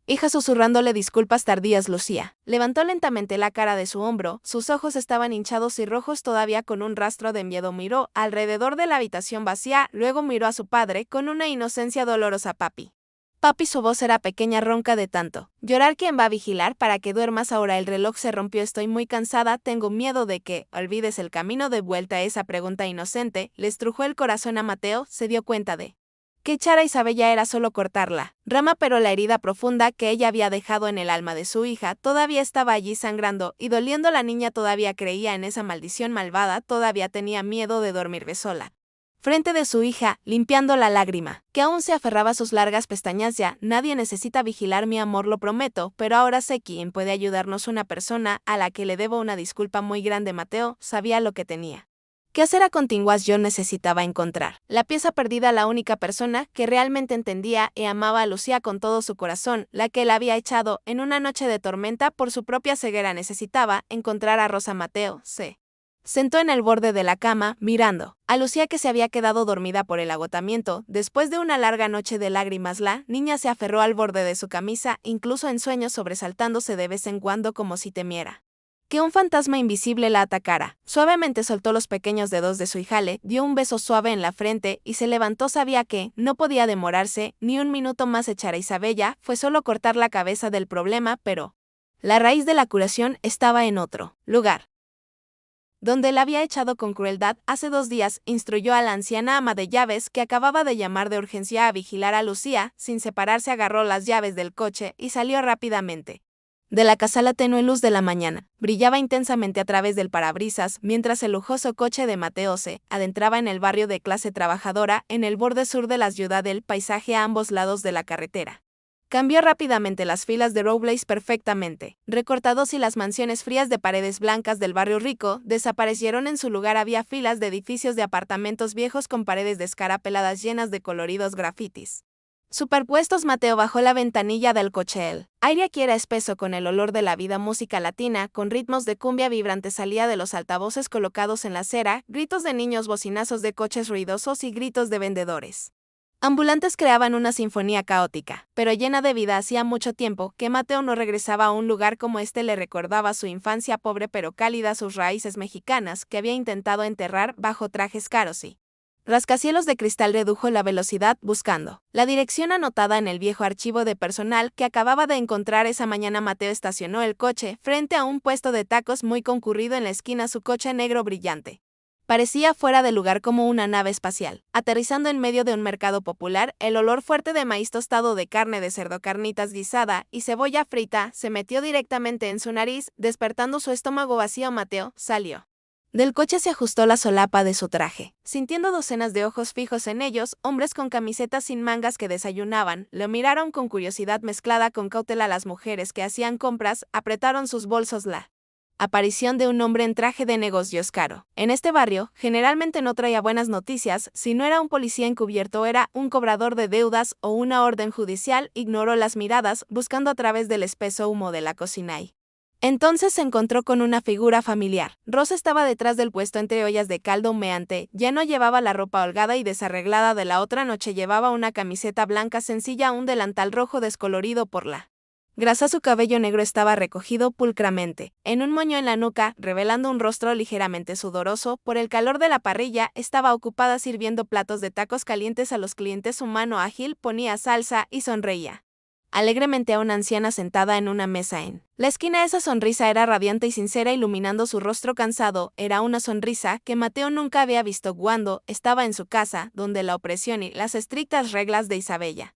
A: hija, susurrándole disculpas tardías. Lucía levantó lentamente la cara de su hombro, sus ojos estaban hinchados y rojos todavía con un rastro de miedo. Miró alrededor de la habitación vacía, luego miró a su padre con una inocencia dolorosa. Papi, su voz era pequeña, ronca de tanto llorar. ¿Quién va a vigilar para que duermas ahora? El reloj se rompió. Estoy muy cansada, tengo miedo de que olvides el camino de vuelta. Esa pregunta inocente le estrujó el corazón a Mateo. Se dio cuenta de que echar a Isabella era solo cortarla rama, pero la herida profunda que ella había dejado en el alma de su hija todavía estaba allí sangrando y doliendo. La niña todavía creía en esa maldición malvada, todavía tenía miedo de dormir sola frente de su hija, limpiando la lágrima, que aún se aferraba a sus largas pestañas. Ya nadie necesita vigilar, mi amor, lo prometo, pero ahora sé quién puede ayudarnos, una persona a la que le debo una disculpa muy grande. Mateo sabía lo que tenía que hacer a continuación. Yo necesitaba encontrar la pieza perdida, la única persona que realmente entendía y amaba a Lucía con todo su corazón, la que la había echado en una noche de tormenta por su propia ceguera. Necesitaba encontrar a Rosa. Mateo se sentó en el borde de la cama, mirando a Lucía, que se había quedado dormida por el agotamiento. Después de una larga noche de lágrimas, la niña se aferró al borde de su camisa, incluso en sueños, sobresaltándose de vez en cuando como si temiera que un fantasma invisible la atacara. Suavemente soltó los pequeños dedos de su hija, le dio un beso suave en la frente y se levantó. Sabía que no podía demorarse ni un minuto más. Echar a Isabella fue solo cortar la cabeza del problema, pero la raíz de la curación estaba en otro lugar, donde la había echado con crueldad. Hace 2 días, instruyó a la anciana ama de llaves, que acababa de llamar de urgencia, a vigilar a Lucía. Sin separarse, agarró las llaves del coche y salió rápidamente de la casa. La tenue luz de la mañana brillaba intensamente a través del parabrisas, mientras el lujoso coche de Mateo se adentraba en el barrio de clase trabajadora, en el borde sur de la ciudad. El paisaje a ambos lados de la carretera cambió rápidamente. Las filas de robles perfectamente recortados y las mansiones frías de paredes blancas del barrio rico desaparecieron. En su lugar había filas de edificios de apartamentos viejos con paredes descarapeladas llenas de coloridos grafitis superpuestos. Mateo bajó la ventanilla del coche. El aire aquí era espeso con el olor de la vida. Música latina con ritmos de cumbia vibrante salía de los altavoces colocados en la acera, gritos de niños, bocinazos de coches ruidosos y gritos de vendedores ambulantes creaban una sinfonía caótica, pero llena de vida. Hacía mucho tiempo que Mateo no regresaba a un lugar como este. Le recordaba su infancia pobre pero cálida, sus raíces mexicanas que había intentado enterrar bajo trajes caros y rascacielos de cristal. Redujo la velocidad buscando la dirección anotada en el viejo archivo de personal que acababa de encontrar esa mañana. Mateo estacionó el coche frente a un puesto de tacos muy concurrido en la esquina. Su coche negro brillante parecía fuera de lugar, como una nave espacial, aterrizando en medio de un mercado popular. El olor fuerte de maíz tostado, de carne de cerdo, carnitas guisada y cebolla frita se metió directamente en su nariz, despertando su estómago vacío. Mateo salió del coche, se ajustó la solapa de su traje, sintiendo docenas de ojos fijos en ellos, hombres con camisetas sin mangas que desayunaban. Lo miraron con curiosidad mezclada con cautela. Las mujeres que hacían compras apretaron sus bolsos. La aparición de un hombre en traje de negocios caro en este barrio generalmente no traía buenas noticias. Si no era un policía encubierto, era un cobrador de deudas o una orden judicial. Ignoró las miradas, buscando a través del espeso humo de la cocina y entonces se encontró con una figura familiar. Rosa estaba detrás del puesto entre ollas de caldo humeante. Ya no llevaba la ropa holgada y desarreglada de la otra noche. Llevaba una camiseta blanca sencilla, un delantal rojo descolorido por la grasa. Su cabello negro estaba recogido pulcramente en un moño en la nuca, revelando un rostro ligeramente sudoroso por el calor de la parrilla. Estaba ocupada sirviendo platos de tacos calientes a los clientes. Su mano ágil ponía salsa y sonreía alegremente a una anciana sentada en una mesa en la esquina. Esa sonrisa era radiante y sincera, iluminando su rostro cansado. Era una sonrisa que Mateo nunca había visto cuando estaba en su casa, donde la opresión y las estrictas reglas de Isabella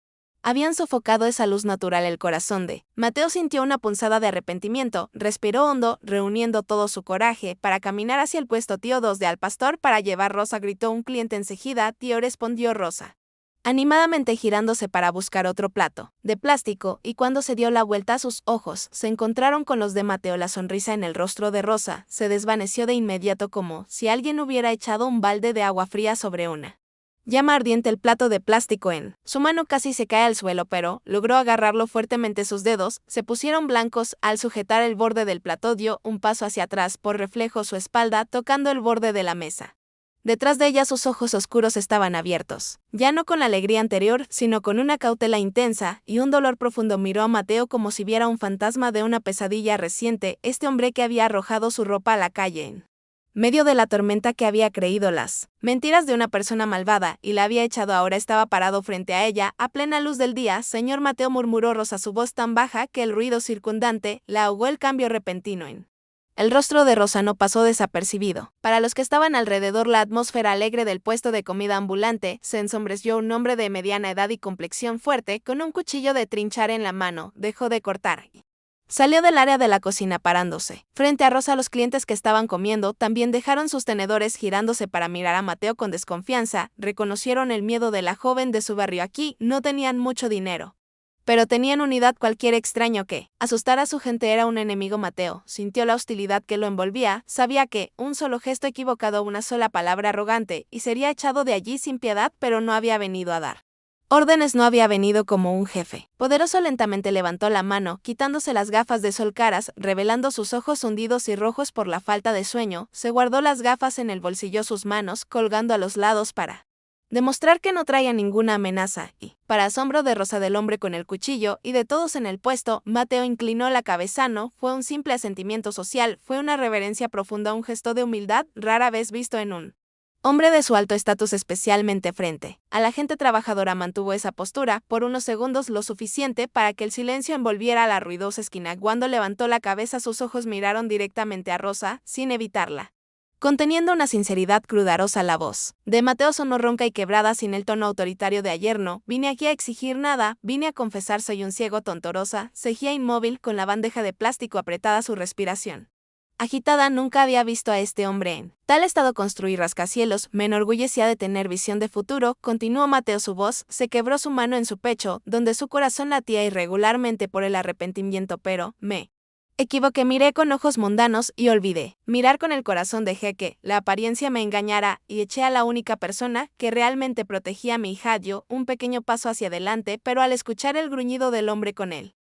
A: habían sofocado esa luz natural el corazón de Mateo. Sintió una punzada de arrepentimiento, respiró hondo, reuniendo todo su coraje para caminar hacia el puesto. Tío 2 de al pastor para llevar. Rosa, gritó un cliente enseguida. Tío, respondió Rosa, animadamente girándose para buscar otro plato de plástico, y cuando se dio la vuelta sus ojos se encontraron con los de Mateo. La sonrisa en el rostro de Rosa se desvaneció de inmediato, como si alguien hubiera echado un balde de agua fría sobre una llama ardiente. El plato de plástico en su mano casi se cae al suelo, pero logró agarrarlo fuertemente. Sus dedos se pusieron blancos al sujetar el borde del plato. Dio un paso hacia atrás, por reflejo su espalda tocando el borde de la mesa. Detrás de ella sus ojos oscuros estaban abiertos, ya no con la alegría anterior, sino con una cautela intensa y un dolor profundo. Miró a Mateo como si viera un fantasma de una pesadilla reciente, este hombre que había arrojado su ropa a la calle en medio de la tormenta, que había creído las mentiras de una persona malvada y la había echado. Ahora estaba parado frente a ella, a plena luz del día. Señor Mateo, murmuró Rosa, su voz tan baja que el ruido circundante la ahogó. El cambio repentino en el rostro de Rosa no pasó desapercibido. Para los que estaban alrededor, la atmósfera alegre del puesto de comida ambulante se ensombreció. Un hombre de mediana edad y complexión fuerte, con un cuchillo de trinchar en la mano, dejó de cortar y salió del área de la cocina parándose frente a Rosa. Los clientes que estaban comiendo también dejaron sus tenedores, girándose para mirar a Mateo con desconfianza. Reconocieron el miedo de la joven de su barrio. Aquí no tenían mucho dinero, pero tenían unidad. Cualquier extraño que asustara a su gente era un enemigo. Mateo sintió la hostilidad que lo envolvía. Sabía que un solo gesto equivocado, una sola palabra arrogante, y sería echado de allí sin piedad. Pero no había venido a dar órdenes, no había venido como un jefe poderoso. Lentamente levantó la mano, quitándose las gafas de sol caras, revelando sus ojos hundidos y rojos por la falta de sueño. Se guardó las gafas en el bolsillo, sus manos colgando a los lados para demostrar que no traía ninguna amenaza, y, para asombro de Rosa, del hombre con el cuchillo y de todos en el puesto, Mateo inclinó la cabeza. No fue un simple asentimiento social, fue una reverencia profunda, un gesto de humildad rara vez visto en un hombre de su alto estatus, especialmente frente a la gente trabajadora. Mantuvo esa postura por unos segundos, lo suficiente para que el silencio envolviera la ruidosa esquina. Cuando levantó la cabeza, sus ojos miraron directamente a Rosa, sin evitarla. Conteniendo una sinceridad cruda. Rosa, la voz de Mateo sonó ronca y quebrada, sin el tono autoritario de ayer. No vine aquí a exigir nada, vine a confesar, soy un ciego tonto. Rosa seguía inmóvil, con la bandeja de plástico apretada, su respiración agitada. Nunca había visto a este hombre en tal estado. Construir rascacielos, me enorgullecía de tener visión de futuro, continuó Mateo. Su voz se quebró, su mano en su pecho, donde su corazón latía irregularmente por el arrepentimiento. Pero me equivoqué, miré con ojos mundanos y olvidé mirar con el corazón. Dejé que la apariencia me engañara y eché a la única persona que realmente protegía a mi hija. Dio un pequeño paso hacia adelante, pero al escuchar el gruñido del hombre con él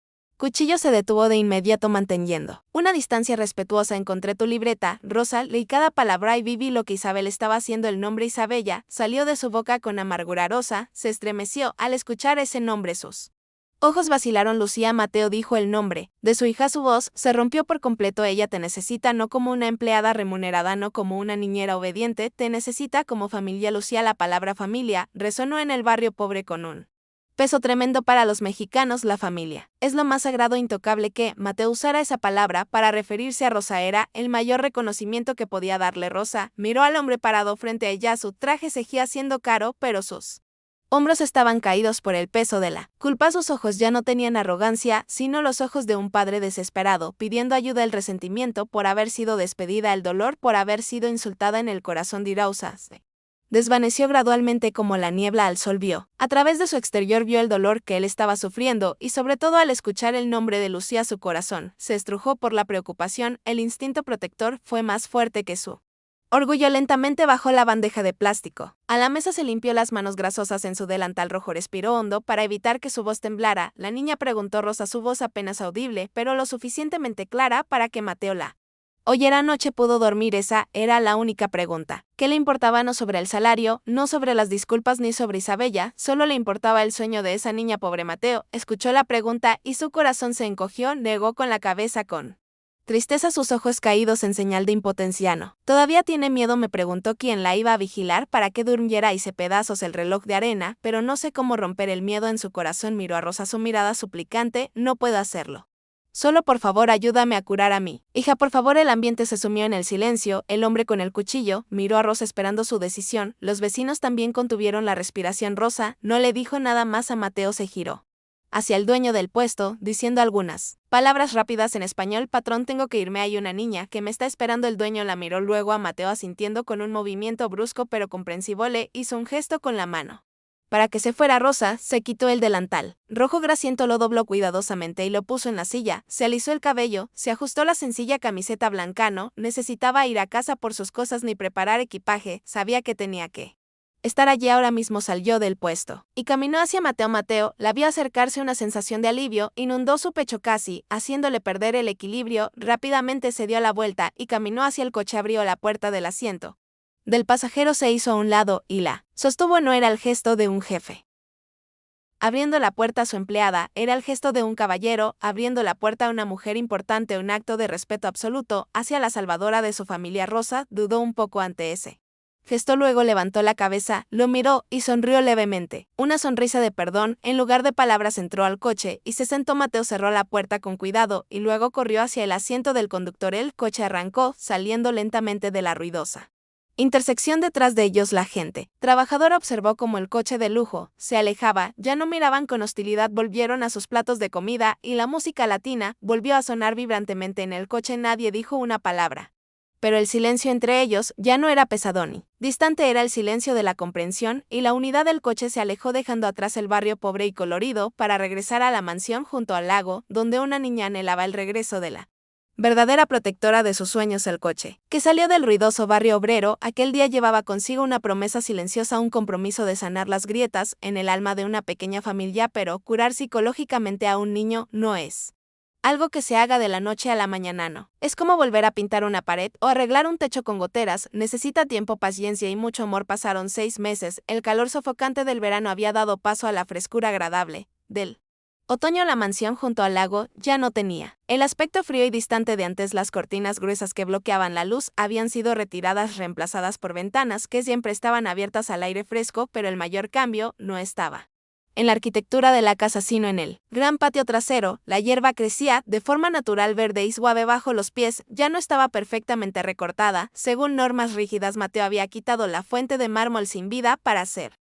A: cuchillo se detuvo de inmediato, manteniendo una distancia respetuosa. Encontré tu libreta, Rosa, leí cada palabra y vi lo que Isabel estaba haciendo. El nombre Isabella salió de su boca con amargura. Rosa se estremeció al escuchar ese nombre. Sus ojos vacilaron. Lucía. Mateo dijo el nombre de su hija. Su voz se rompió por completo. Ella te necesita, no como una empleada remunerada, no como una niñera obediente, te necesita como familia. Lucía. La palabra familia resonó en el barrio pobre con un peso tremendo. Para los mexicanos, la familia es lo más sagrado, intocable. Que Mateo usara esa palabra para referirse a Rosa era el mayor reconocimiento que podía darle. Rosa miró al hombre parado frente a ella. Su traje seguía siendo caro, pero sus hombros estaban caídos por el peso de la culpa. Sus ojos ya no tenían arrogancia, sino los ojos de un padre desesperado, pidiendo ayuda. El resentimiento por haber sido despedida, el dolor por haber sido insultada en el corazón de Rosa se desvaneció gradualmente como la niebla al sol. Vio a través de su exterior, vio el dolor que él estaba sufriendo, y sobre todo al escuchar el nombre de Lucía su corazón se estrujó por la preocupación. El instinto protector fue más fuerte que su orgullo. Lentamente bajó la bandeja de plástico a la mesa, se limpió las manos grasosas en su delantal rojo, respiró hondo para evitar que su voz temblara. La niña, preguntó Rosa, su voz apenas audible, pero lo suficientemente clara para que Mateo la oyera. Anoche pudo dormir. Esa era la única pregunta que le importaba, no sobre el salario, no sobre las disculpas, ni sobre Isabella, solo le importaba el sueño de esa niña. Pobre Mateo escuchó la pregunta y su corazón se encogió. Negó con la cabeza con tristeza, sus ojos caídos en señal de impotencia. No, todavía tiene miedo. Me preguntó quién la iba a vigilar para que durmiera. Hice pedazos el reloj de arena, pero no sé cómo romper el miedo en su corazón. Miró a Rosa, su mirada suplicante. No puedo hacerlo. Solo por favor ayúdame a curar a mi hija, por favor. El ambiente se sumió en el silencio. El hombre con el cuchillo miró a Rosa esperando su decisión. Los vecinos también contuvieron la respiración. Rosa no le dijo nada más a Mateo. Se giró hacia el dueño del puesto, diciendo algunas palabras rápidas en español. Patrón, tengo que irme, hay una niña que me está esperando. El dueño la miró luego a Mateo asintiendo con un movimiento brusco pero comprensivo. Le hizo un gesto con la mano para que se fuera. Rosa se quitó el delantal rojo grasiento, lo dobló cuidadosamente y lo puso en la silla, se alisó el cabello, se ajustó la sencilla camiseta blanca. No necesitaba ir a casa por sus cosas ni preparar equipaje, sabía que tenía que estar allí ahora mismo. Salió del puesto y caminó hacia Mateo. Mateo la vio acercarse. Una sensación de alivio inundó su pecho, casi haciéndole perder el equilibrio. Rápidamente se dio la vuelta y caminó hacia el coche. Abrió la puerta del asiento del pasajero, se hizo a un lado y la sostuvo. No era el gesto de un jefe abriendo la puerta a su empleada, era el gesto de un caballero abriendo la puerta a una mujer importante, un acto de respeto absoluto hacia la salvadora de su familia. Rosa dudó un poco ante ese gesto, luego levantó la cabeza, lo miró y sonrió levemente. Una sonrisa de perdón, en lugar de palabras. Entró al coche y se sentó. Mateo cerró la puerta con cuidado y luego corrió hacia el asiento del conductor. El coche arrancó, saliendo lentamente de la ruidosa intersección. Detrás de ellos la gente trabajadora observó cómo el coche de lujo se alejaba. Ya no miraban con hostilidad, volvieron a sus platos de comida y la música latina volvió a sonar vibrantemente en el coche. Nadie dijo una palabra, pero el silencio entre ellos ya no era pesado ni distante, era el silencio de la comprensión, y la unidad del coche se alejó dejando atrás el barrio pobre y colorido para regresar a la mansión junto al lago, donde una niña anhelaba el regreso de la verdadera protectora de sus sueños. El coche, que salió del ruidoso barrio obrero, aquel día llevaba consigo una promesa silenciosa, un compromiso de sanar las grietas en el alma de una pequeña familia. Pero curar psicológicamente a un niño no es algo que se haga de la noche a la mañana. No es como volver a pintar una pared o arreglar un techo con goteras. Necesita tiempo, paciencia y mucho amor. Pasaron 6 meses. El calor sofocante del verano había dado paso a la frescura agradable del otoño. La mansión junto al lago ya no tenía el aspecto frío y distante de antes. Las cortinas gruesas que bloqueaban la luz habían sido retiradas, reemplazadas por ventanas que siempre estaban abiertas al aire fresco. Pero el mayor cambio no estaba en la arquitectura de la casa, sino en el gran patio trasero. La hierba crecía de forma natural, verde y suave bajo los pies. Ya no estaba perfectamente recortada, según normas rígidas. Mateo había quitado la fuente de mármol sin vida para hacer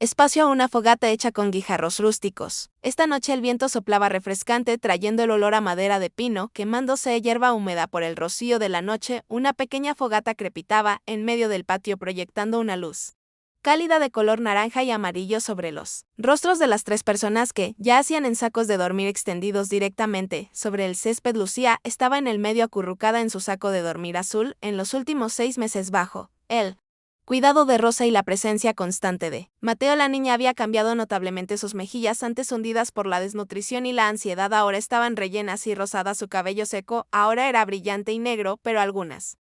A: espacio a una fogata hecha con guijarros rústicos. Esta noche el viento soplaba refrescante, trayendo el olor a madera de pino, quemándose hierba húmeda por el rocío de la noche. Una pequeña fogata crepitaba en medio del patio, proyectando una luz cálida de color naranja y amarillo sobre los rostros de las 3 personas que yacían en sacos de dormir extendidos directamente sobre el césped. Lucía estaba en el medio, acurrucada en su saco de dormir azul. En los últimos 6 meses, bajo el cuidado de Rosa y la presencia constante de Mateo, la niña había cambiado notablemente. Sus mejillas, antes hundidas por la desnutrición y la ansiedad, ahora estaban rellenas y rosadas. Su cabello seco ahora era brillante y negro, pero algunas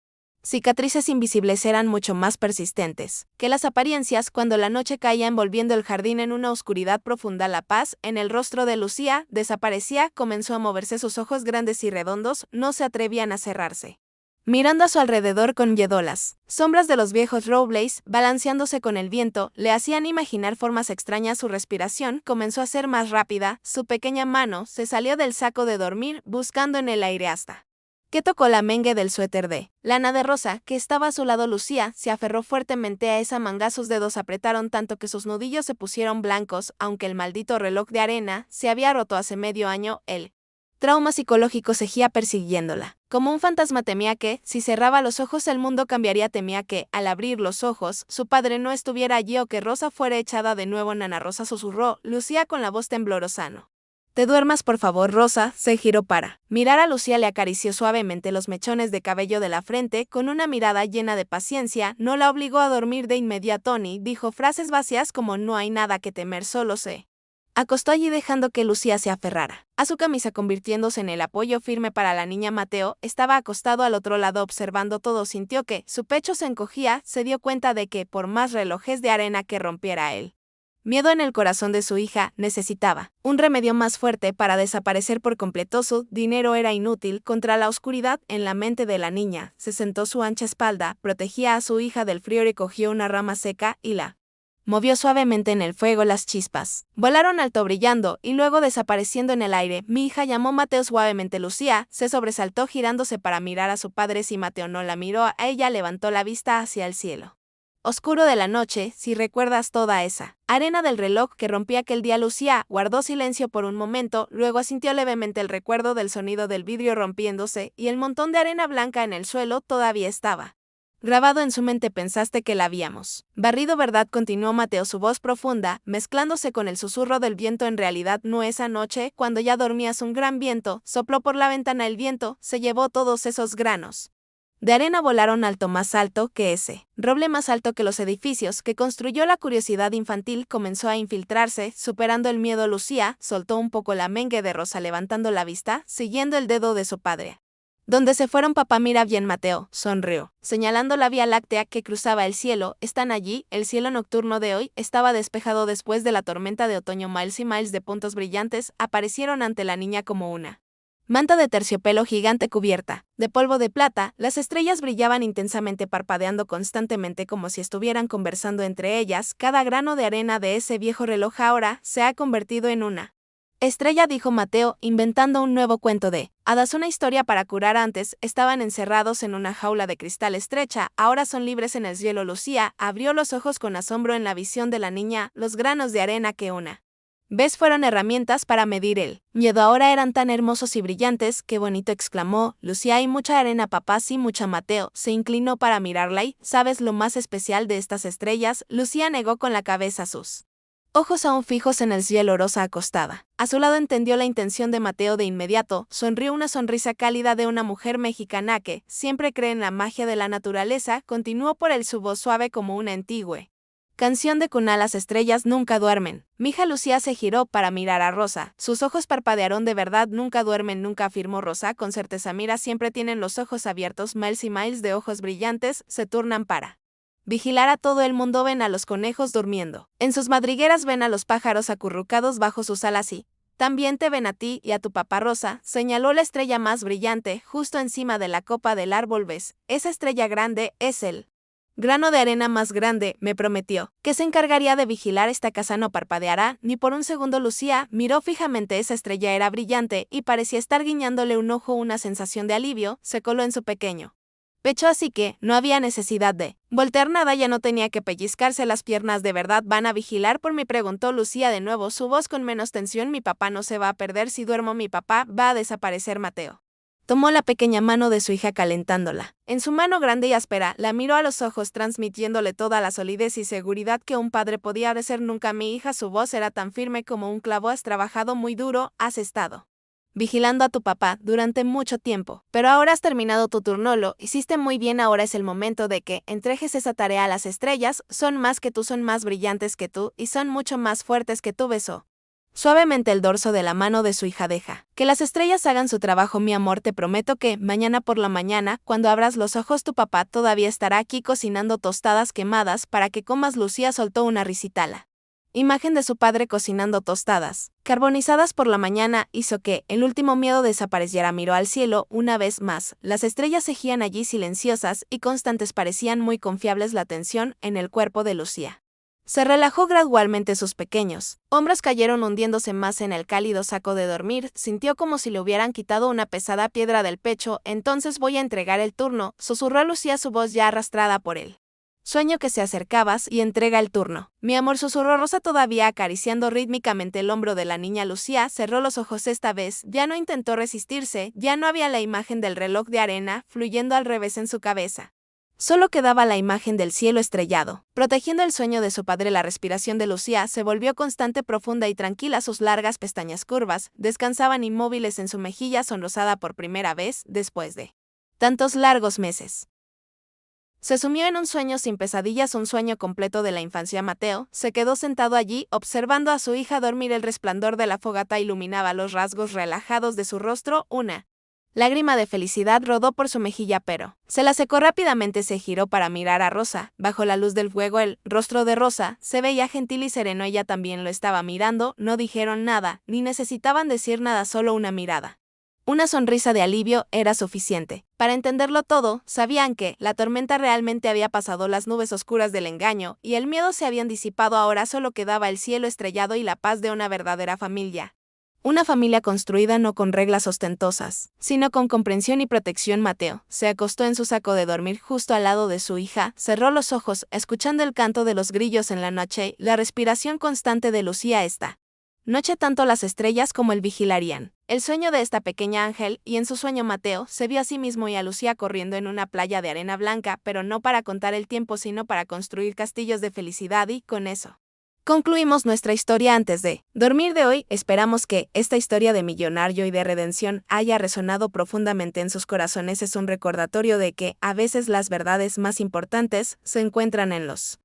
A: cicatrices invisibles eran mucho más persistentes que las apariencias. Cuando la noche caía envolviendo el jardín en una oscuridad profunda, la paz en el rostro de Lucía desaparecía. Comenzó a moverse, sus ojos grandes y redondos no se atrevían a cerrarse. Mirando a su alrededor con las sombras de los viejos robles balanceándose con el viento, le hacían imaginar formas extrañas. Su respiración comenzó a ser más rápida, su pequeña mano se salió del saco de dormir buscando en el aire hasta que tocó la mengue del suéter de lana de Rosa que estaba a su lado. Lucía se aferró fuertemente a esa manga, sus dedos apretaron tanto que sus nudillos se pusieron blancos. Aunque el maldito reloj de arena se había roto hace medio año, el trauma psicológico seguía persiguiéndola. Como un fantasma temía que, si cerraba los ojos, el mundo cambiaría. Temía que, al abrir los ojos, su padre no estuviera allí o que Rosa fuera echada de nuevo. Nana Rosa, susurró Lucía con la voz temblorosa. No te duermas, por favor. Rosa se giró para mirar a Lucía, le acarició suavemente los mechones de cabello de la frente con una mirada llena de paciencia. No la obligó a dormir de inmediato ni dijo frases vacías como no hay nada que temer, solo se acostó allí dejando que Lucía se aferrara a su camisa, convirtiéndose en el apoyo firme para la niña. Mateo estaba acostado al otro lado observando todo. Sintió que su pecho se encogía, se dio cuenta de que, por más relojes de arena que rompiera él miedo en el corazón de su hija, necesitaba un remedio más fuerte para desaparecer por completo. Su dinero era inútil contra la oscuridad en la mente de la niña. Se sentó, su ancha espalda protegía a su hija del frío, y cogió una rama seca y la movió suavemente en el fuego. Las chispas volaron alto, brillando y luego desapareciendo en el aire. Mi hija, llamó Mateo suavemente. Lucía se sobresaltó girándose para mirar a su padre. Si Mateo no la miró a ella, levantó la vista hacia el cielo. oscuro de la noche, si recuerdas toda esa arena del reloj que rompí aquel día. Lucía guardó silencio por un momento, luego asintió levemente. El recuerdo del sonido del vidrio rompiéndose y el montón de arena blanca en el suelo todavía estaba grabado en su mente. Pensaste que la habíamos barrido, ¿verdad? Continuó Mateo, su voz profunda, mezclándose con el susurro del viento. En realidad no. Esa noche, cuando ya dormías, un gran viento sopló por la ventana. El viento se llevó todos esos granos de arena, volaron alto, más alto que ese roble, más alto que los edificios que construyó. La curiosidad infantil comenzó a infiltrarse, superando el miedo. Lucía soltó un poco la mengue de Rosa, levantando la vista, siguiendo el dedo de su padre. ¿Dónde se fueron, papá? Mira bien. Mateo sonrió, señalando la vía láctea que cruzaba el cielo. Están allí. El cielo nocturno de hoy estaba despejado después de la tormenta de otoño. Miles y miles de puntos brillantes aparecieron ante la niña como una manta de terciopelo gigante cubierta de polvo de plata. Las estrellas brillaban intensamente, parpadeando constantemente como si estuvieran conversando entre ellas. Cada grano de arena de ese viejo reloj ahora se ha convertido en una estrella, dijo Mateo, inventando un nuevo cuento de hadas, una historia para curar. Antes estaban encerrados en una jaula de cristal estrecha, ahora son libres en el cielo. Lucía abrió los ojos con asombro en la visión de la niña. Los granos de arena que una vez fueron herramientas para medir el miedo ahora eran tan hermosos y brillantes. ¡Qué bonito!, exclamó Lucía. ¿Hay mucha arena, papá? Sí, mucha. Mateo se inclinó para mirarla. ¿Y sabes lo más especial de estas estrellas? Lucía negó con la cabeza, sus ojos aún fijos en el cielo. Rosa, acostada a su lado, entendió la intención de Mateo de inmediato. Sonrió, una sonrisa cálida de una mujer mexicana que siempre cree en la magia de la naturaleza. Continuó por él, su voz suave como una antigua canción de cuna. Las estrellas nunca duermen. Mija. Lucía se giró para mirar a Rosa. Sus ojos parpadearon. ¿De verdad nunca duermen? Nunca, afirmó Rosa con certeza. Mira, siempre tienen los ojos abiertos. Miles y miles de ojos brillantes se turnan para vigilar a todo el mundo. Ven a los conejos durmiendo en sus madrigueras, ven a los pájaros acurrucados bajo sus alas y también te ven a ti y a tu papá. Rosa señaló la estrella más brillante justo encima de la copa del árbol. ¿Ves? Esa estrella grande es el grano de arena más grande. Me prometió que se encargaría de vigilar esta casa. No parpadeará ni por un segundo. Lucía miró fijamente. Esa estrella era brillante y parecía estar guiñándole un ojo. Una sensación de alivio se coló en su pequeño pecho, así que no había necesidad de voltear nada. Ya no tenía que pellizcarse las piernas. ¿De verdad van a vigilar por mí?, preguntó Lucía de nuevo, su voz con menos tensión. Mi papá no se va a perder si duermo. Mi papá va a desaparecer. Mateo tomó la pequeña mano de su hija, calentándola en su mano grande y áspera. La miró a los ojos, transmitiéndole toda la solidez y seguridad que un padre podía ser. Nunca, mi hija. Su voz era tan firme como un clavo. Has trabajado muy duro, has estado vigilando a tu papá durante mucho tiempo, pero ahora has terminado tu turno. Lo hiciste muy bien. Ahora es el momento de que entregues esa tarea a las estrellas. Son más que tú, son más brillantes que tú y son mucho más fuertes que tú. Besó suavemente el dorso de la mano de su hija. Deja que las estrellas hagan su trabajo, mi amor. Te prometo que mañana por la mañana, cuando abras los ojos, tu papá todavía estará aquí cocinando tostadas quemadas para que comas. Lucía soltó una risita. La imagen de su padre cocinando tostadas carbonizadas por la mañana hizo que el último miedo desapareciera. Miró al cielo una vez más. Las estrellas seguían allí, silenciosas y constantes, parecían muy confiables. La tensión en el cuerpo de Lucía se relajó gradualmente. Sus pequeños hombros cayeron hundiéndose más en el cálido saco de dormir. Sintió como si le hubieran quitado una pesada piedra del pecho. Entonces voy a entregar el turno, susurró Lucía, su voz ya arrastrada por él sueño que se acercabas, y entrega el turno. Mi amor, susurró Rosa, todavía acariciando rítmicamente el hombro de la niña. Lucía cerró los ojos. Esta vez ya no intentó resistirse. Ya no había la imagen del reloj de arena fluyendo al revés en su cabeza. Solo quedaba la imagen del cielo estrellado, protegiendo el sueño de su padre. La respiración de Lucía se volvió constante, profunda y tranquila. Sus largas pestañas curvas descansaban inmóviles en su mejilla sonrosada por primera vez después de tantos largos meses. Se sumió en un sueño sin pesadillas, un sueño completo de la infancia. Mateo se quedó sentado allí, observando a su hija dormir. El resplandor de la fogata iluminaba los rasgos relajados de su rostro. Una lágrima de felicidad rodó por su mejilla, pero se la secó rápidamente. Se giró para mirar a Rosa. Bajo la luz del fuego, el rostro de Rosa se veía gentil y sereno. Ella también lo estaba mirando. No dijeron nada, ni necesitaban decir nada, solo una mirada. Una sonrisa de alivio era suficiente para entenderlo todo. Sabían que la tormenta realmente había pasado, las nubes oscuras del engaño y el miedo se habían disipado. Ahora solo quedaba el cielo estrellado y la paz de una verdadera familia. Una familia construida no con reglas ostentosas, sino con comprensión y protección. Mateo se acostó en su saco de dormir justo al lado de su hija, cerró los ojos, escuchando el canto de los grillos en la noche, la respiración constante de Lucía esta noche. Tanto las estrellas como él vigilarían el sueño de esta pequeña ángel, y en su sueño Mateo se vio a sí mismo y a Lucía corriendo en una playa de arena blanca, pero no para contar el tiempo, sino para construir castillos de felicidad. Y con eso concluimos nuestra historia antes de dormir de hoy. Esperamos que esta historia de millonario y de redención haya resonado profundamente en sus corazones. Es un recordatorio de que, a veces, las verdades más importantes se encuentran en los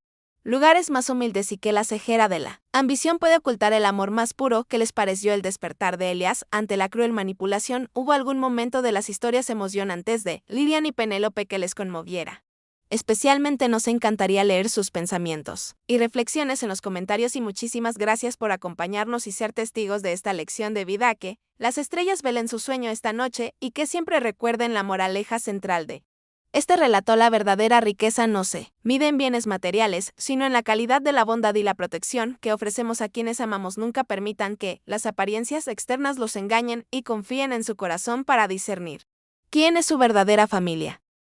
A: lugares más humildes y que la cejera de la ambición puede ocultar el amor más puro. ¿Qué les pareció el despertar de Elías ante la cruel manipulación? ¿Hubo algún momento de las historias emocionantes de Lilian y Penélope que les conmoviera? Especialmente nos encantaría leer sus pensamientos y reflexiones en los comentarios. Y muchísimas gracias por acompañarnos y ser testigos de esta lección de vida. Que las estrellas velen su sueño esta noche y que siempre recuerden la moraleja central de este relato: la verdadera riqueza no se mide en bienes materiales, sino en la calidad de la bondad y la protección que ofrecemos a quienes amamos. Nunca permitan que las apariencias externas los engañen y confíen en su corazón para discernir quién es su verdadera familia.